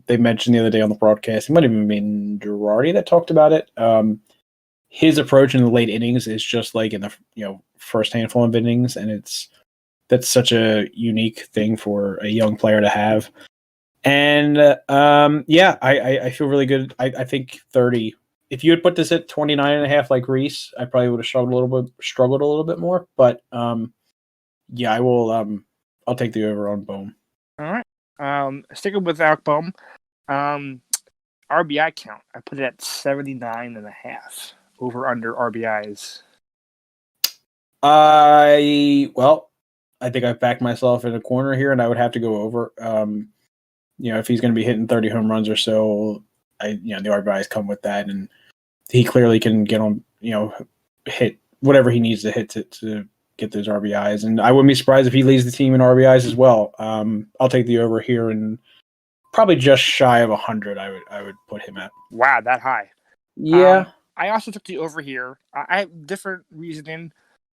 They mentioned the other day on the broadcast, it might have even been Girardi that talked about it. His approach in the late innings is just like in the first handful of innings, and it's that's such a unique thing for a young player to have. And I feel really good. I think 30. If you had put this at 29.5 like Reese, I probably would have struggled a little bit more. But I will. I'll take the over on Bohm. All right. Sticking with Alec Bohm, RBI count. I put it at 79.5. Over under RBIs. I think I've backed myself in a corner here, and I would have to go over. If he's going to be hitting 30 home runs or so, the RBIs come with that, and he clearly can get on, hit whatever he needs to hit to get those RBIs. And I wouldn't be surprised if he leads the team in RBIs as well. I'll take the over here, and probably just shy of 100. I would put him at. Wow, that high. Yeah. I also took the over here. I have different reasoning.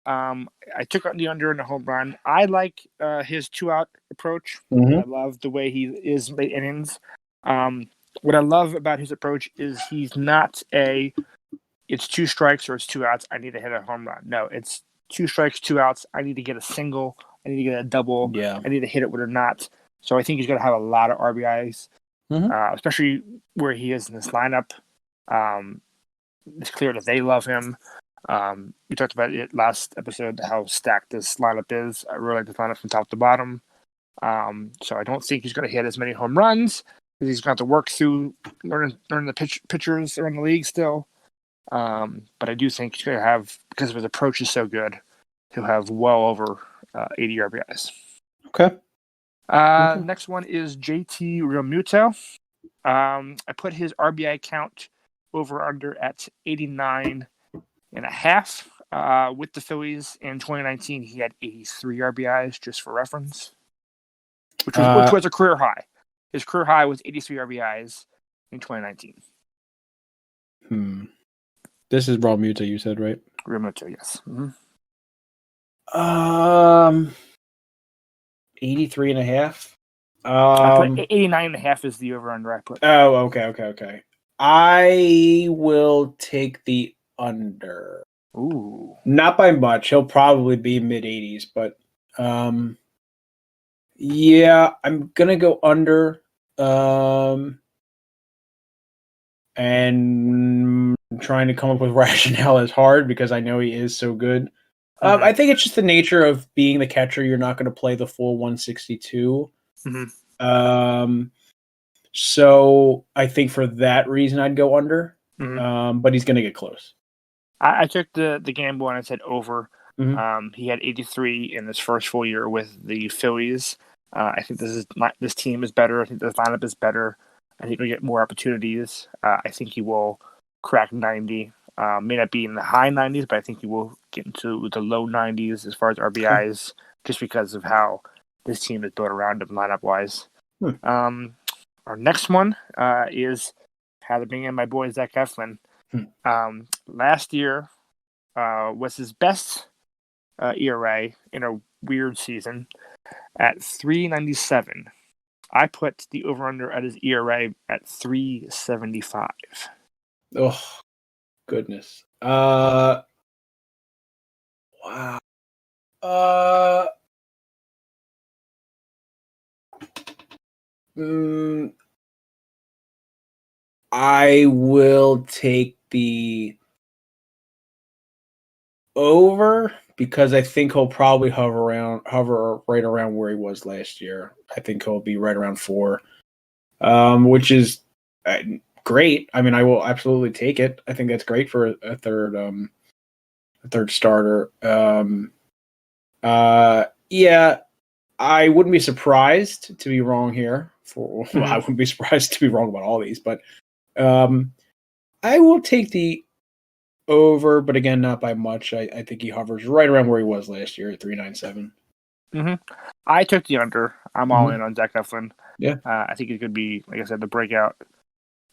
I took the under in the home run. I like his 2-out approach. Mm-hmm. I love the way he is late innings. What I love about his approach is he's not it's 2 strikes or it's 2 outs. I need to hit a home run. No, it's 2 strikes, 2 outs. I need to get a single. I need to get a double. Yeah. I need to hit it with or not. So I think he's going to have a lot of RBIs, especially where he is in this lineup. It's clear that they love him. We talked about it last episode, how stacked this lineup is. I really like the lineup from top to bottom. So I don't think he's going to hit as many home runs because he's going to have to work through learning the pitchers around the league still. But I do think he's going to have, because of his approach is so good, he'll have well over 80 RBIs. Okay. Next one is JT Realmuto. I put his RBI count over under at 89.5. With the Phillies in 2019, he had 83 RBIs, just for reference, which was a career high. His career high was 83 RBIs in 2019. This is Realmuto, you said, right? Realmuto, yes. Mm-hmm. 83.5. 89.5 is the over-under I put. Oh, okay. I will take the under. Ooh. Not by much. He'll probably be mid-80s, but I'm gonna go under. And trying to come up with rationale is hard because I know he is so good. I think it's just the nature of being the catcher. You're not going to play the full 162. Mm-hmm. So I think for that reason, I'd go under. Mm-hmm. But he's going to get close. I took the gamble and I said over. Mm-hmm. He had 83 in his first full year with the Phillies. I think this team is better. I think the lineup is better. I think he'll get more opportunities. I think he will crack 90. May not be in the high 90s, but I think he will get into the low 90s as far as RBIs, just because of how this team is built around him lineup-wise. Our next one is how to bring in my boy Zach Eflin. Last year was his best ERA in a weird season at 3.97. I put the over-under at his ERA at 3.75. Oh, goodness. Wow. I will take the over because I think he'll probably hover right around where he was last year. I think he'll be right around 4, which is great. I mean, I will absolutely take it. I think that's great for a third starter. I wouldn't be surprised to be wrong here. I wouldn't be surprised to be wrong about all these, but I will take the over, but again, not by much. I think he hovers right around where he was last year at 3.97. I took the under. I'm all in on Zach Eflin. Yeah. I think he could be, like I said, the breakout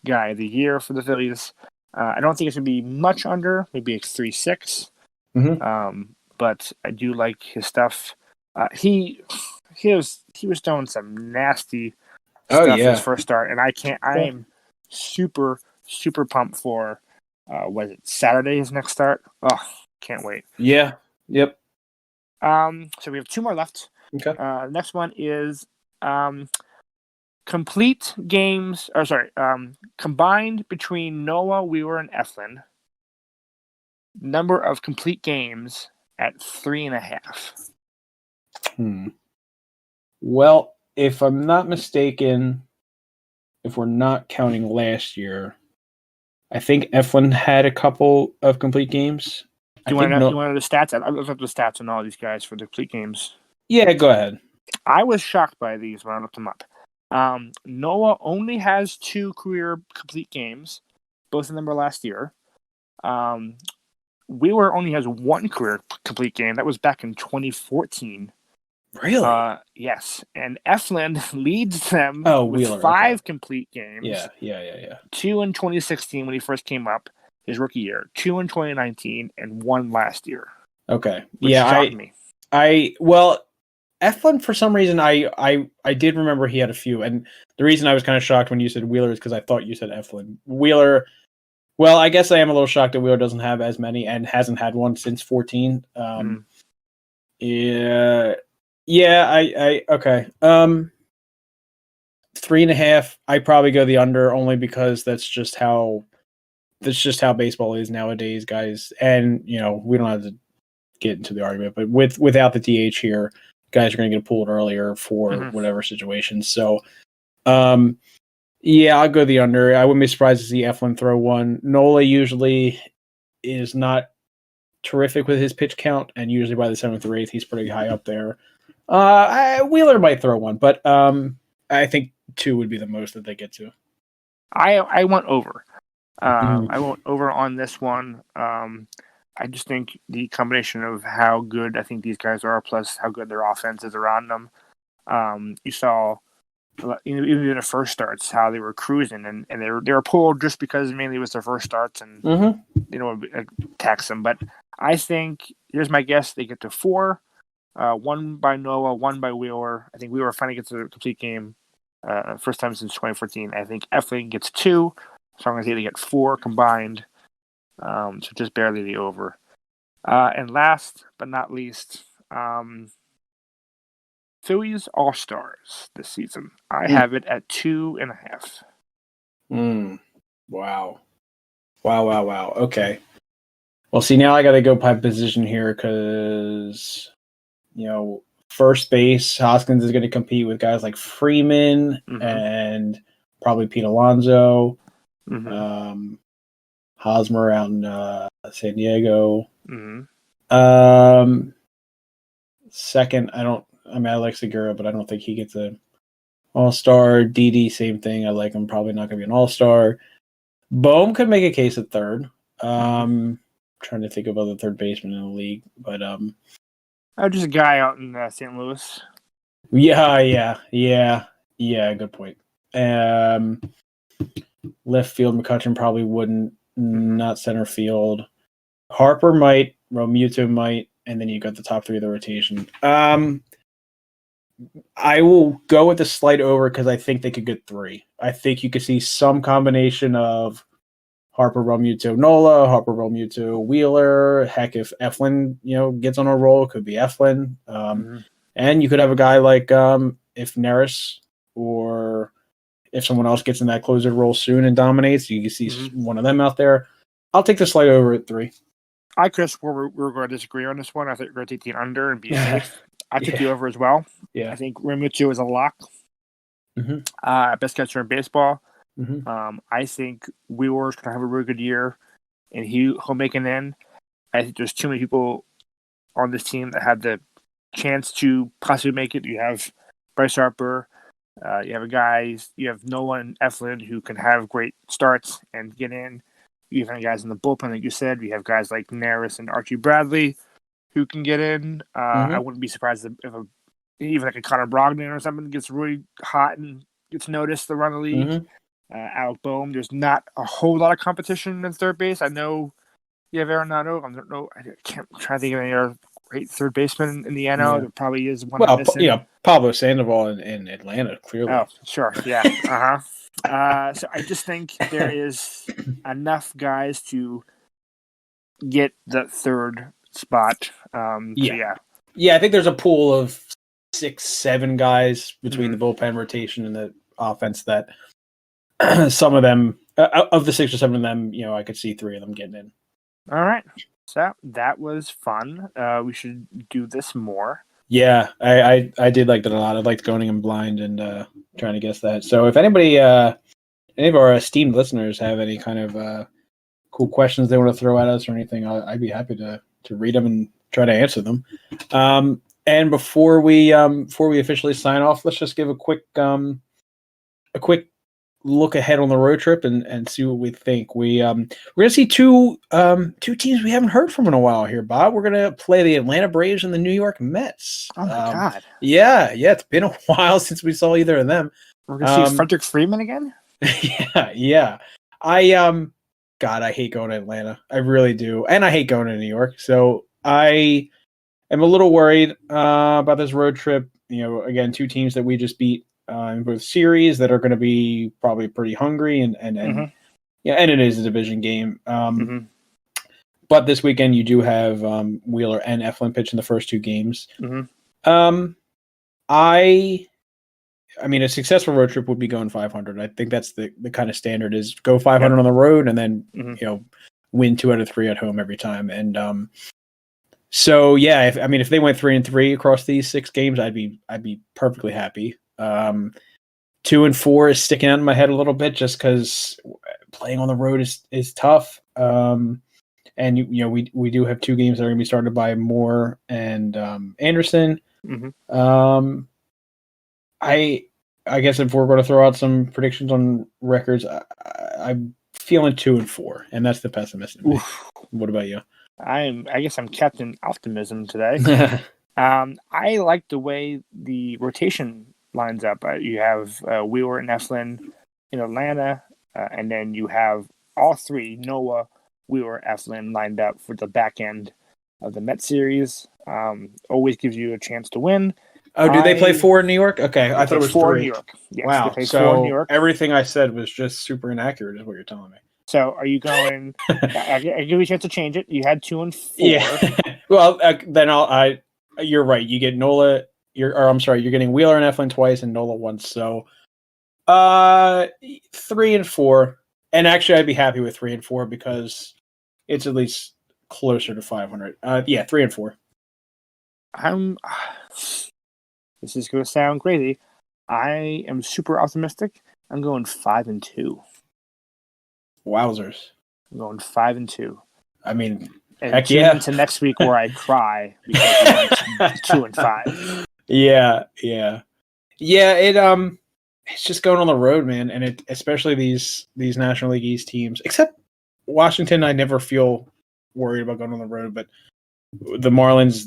guy of the year for the Phillies. I don't think it's going to be much under, maybe it's 3.6. But I do like his stuff. He was throwing some nasty stuff his first start, and I am super pumped for was it Saturday his next start? Oh, can't wait. Yeah. Yep. So we have 2 more left. Okay. Next one is complete games, combined between Noah, Wheeler, and Eflin. Number of complete games at 3.5. Well, if I'm not mistaken, if we're not counting last year, I think Eflin had a couple of complete games. Do you want to know the stats? I looked up the stats on all these guys for the complete games. Yeah, go ahead. I was shocked by these when I looked them up. Noah only has 2 career complete games. Both of them were last year. Wheeler only has 1 career complete game. That was back in 2014. Really? Yes. And Eflin leads them with Wheeler, 5 complete games. Yeah. 2 in 2016 when he first came up, his rookie year. 2 in 2019, and 1 last year. Okay. Which shocked me. Eflin, for some reason, I did remember he had a few, and the reason I was kind of shocked when you said Wheeler is because I thought you said Eflin. Wheeler, well, I guess I am a little shocked that Wheeler doesn't have as many and hasn't had one since 14. Yeah, okay. 3.5. I probably go the under only because that's just how baseball is nowadays, guys. And we don't have to get into the argument, but without the DH here, guys are going to get pulled earlier for whatever situation. So, yeah, I'll go the under. I wouldn't be surprised to see Eflin throw one. Nola usually is not terrific with his pitch count, and usually by the 7th or 8th, he's pretty high up there. Wheeler might throw one, but I think 2 would be the most that they get to. I went over. I went over on this one. I just think the combination of how good I think these guys are, plus how good their offense is around them. You saw even in the first starts how they were cruising, and they were pulled just because mainly it was their first starts and tax them. But I think here's my guess: they get to 4. 1 by Noah, 1 by Wheeler. I think Wheeler finally gets a complete game. First time since 2014. I think Eflin gets 2. So I'm going to say they get 4 combined. So just barely the over. And last but not least, Phillies All-Stars this season. I have it at 2.5. Wow. Okay. Well, see, now I got to go by position here because, first base, Hoskins is going to compete with guys like Freeman and probably Pete Alonso. Hosmer out in San Diego. Second, I like Segura, but I don't think he gets an All-Star. Didi, same thing. I like him. Probably not going to be an All-Star. Bohm could make a case at third. Trying to think of other third basemen in the league, but just a guy out in St. Louis. Yeah. Good point. Left field, McCutcheon probably wouldn't. Not center field. Harper might. Romuto might. And then you got the top 3 of the rotation. I will go with the slight over because I think they could get 3. I think you could see some combination of Harper, Romuto, Nola, Harper, Romuto, Wheeler. Heck, if Eflin, gets on a roll, it could be Eflin. And you could have a guy like if Neris or if someone else gets in that closer role soon and dominates, you can see one of them out there. I'll take the slight over at 3. I could have swore we're going to disagree on this one. I think we're going to take the under and be safe. I took the over as well. Yeah. I think Romuto is a lock. Best catcher in baseball. I think Wheeler's going to have a really good year, and he'll make an end. I think there's too many people on this team that have the chance to possibly make it. You have Bryce Harper. You have Nola and Eflin who can have great starts and get in. You have guys in the bullpen, like you said. We have guys like Neris and Archie Bradley who can get in. I wouldn't be surprised if even like a Connor Brogdon or something gets really hot and gets noticed around the league. Alec Boehm, there's not a whole lot of competition in third base. I know you have Arenado. I don't know. I can't try to think of any other great third baseman in the NL. There probably is one. Well, Pablo Sandoval in Atlanta, clearly. Oh, sure. Yeah. So I just think there is enough guys to get the third spot. Yeah, I think there's a pool of 6-7 guys between the bullpen rotation and the offense that some of them, of the 6 or 7 of them, I could see 3 of them getting in. All right. So that was fun. We should do this more. Yeah, I did like that a lot. I liked going in blind and trying to guess that. So if anybody, any of our esteemed listeners have any kind of cool questions they want to throw at us or anything, I'd be happy to read them and try to answer them. And before we officially sign off, let's just give a quick look ahead on the road trip and see what we think. We're gonna see two teams we haven't heard from in a while here, Bob. We're gonna play the Atlanta Braves and the New York Mets. Oh my God! Yeah, it's been a while since we saw either of them. We're gonna see Frederick Freeman again. Yeah. God, I hate going to Atlanta. I really do, and I hate going to New York. So I am a little worried about this road trip. Again, 2 teams that we just beat in both series that are going to be probably pretty hungry, and it is a division game. But this weekend you do have Wheeler and Eflin pitch in the first 2 games. I mean, a successful road trip would be going 500. I think that's the kind of standard is go 500 on the road and then win 2 out of 3 at home every time. And so yeah, if they went 3-3 across these 6 games, I'd be perfectly happy. 2 and 4 is sticking out in my head a little bit just because playing on the road is tough. And we do have 2 games that are going to be started by Moore and Anderson. I guess if we're going to throw out some predictions on records, I'm feeling 2 and 4, and that's the pessimist in me. Oof. What about you? I guess I'm Captain Optimism today. I like the way the rotation lines up. You have Wheeler and Eflin in Atlanta, and then you have all 3, Noah, Wheeler, Eflin, lined up for the back end of the Mets series. Always gives you a chance to win. Oh, do they play 4 in New York? Okay, I thought it was 4 3. in New York. Yes, wow, they play so 4 in New York. Everything I said was just super inaccurate, is what you're telling me. So, are you going? I give you a chance to change it. You had 2 and 4. Yeah. Well, then you're right. You get Nola. You're getting Wheeler and Eflin twice and Nola once. So, 3 and 4. And actually, I'd be happy with 3 and 4 because it's at least closer to 500. 3 and 4. This is going to sound crazy. I am super optimistic. I'm going 5 and 2. Wowzers! I'm going 5 and 2. I mean, and heck yeah! Into next week where I cry because we went 2 and 5. Yeah. It's just going on the road, man, and especially these National League East teams. Except Washington, I never feel worried about going on the road, but the Marlins,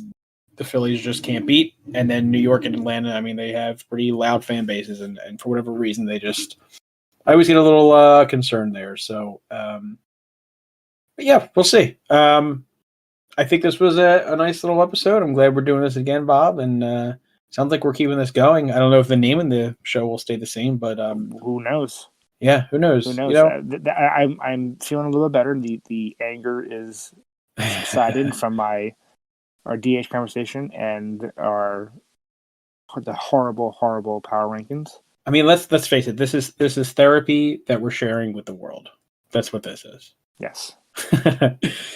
the Phillies just can't beat. And then New York and Atlanta, I mean, they have pretty loud fan bases, and for whatever reason, I always get a little concerned there. So, yeah, we'll see. I think this was a nice little episode. I'm glad we're doing this again, Bob, and sounds like we're keeping this going. I don't know if the name of the show will stay the same, but who knows? Yeah, who knows? Who knows? I'm feeling a little better. The anger is subsided from our DH conversation and the horrible power rankings. I mean, let's face it. This is therapy that we're sharing with the world. That's what this is. Yes.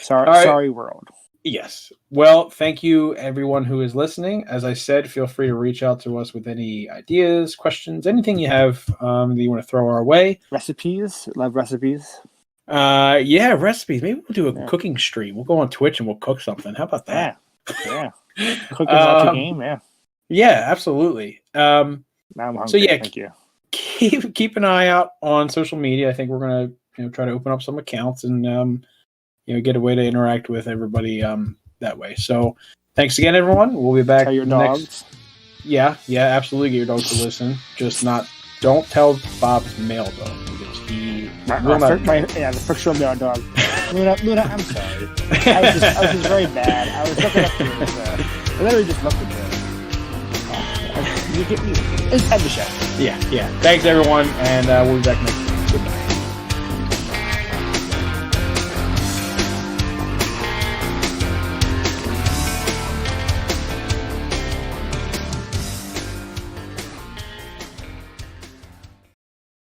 Sorry, world. Yes. Well, thank you, everyone who is listening. As I said, feel free to reach out to us with any ideas, questions, anything you have that you want to throw our way. Recipes. Love recipes. Yeah, recipes. Maybe we'll do a cooking stream. We'll go on Twitch and we'll cook something. How about that? Yeah. Cook and watch a game. Yeah. Yeah, absolutely. Now I'm hungry. So yeah, thank you. Keep an eye out on social media. I think we're gonna try to open up some accounts and get a way to interact with everybody that way. So thanks again, everyone. We'll be back. Tell your dogs. Yeah, absolutely. Get your dogs to listen. Don't tell Bob's male dog because he the fictional male dog. Luna, I'm sorry. I was just very bad. I was looking up to him. I literally just looked at him. You get me inside the show. Yeah. Thanks, everyone, and we'll be back next week. Goodbye.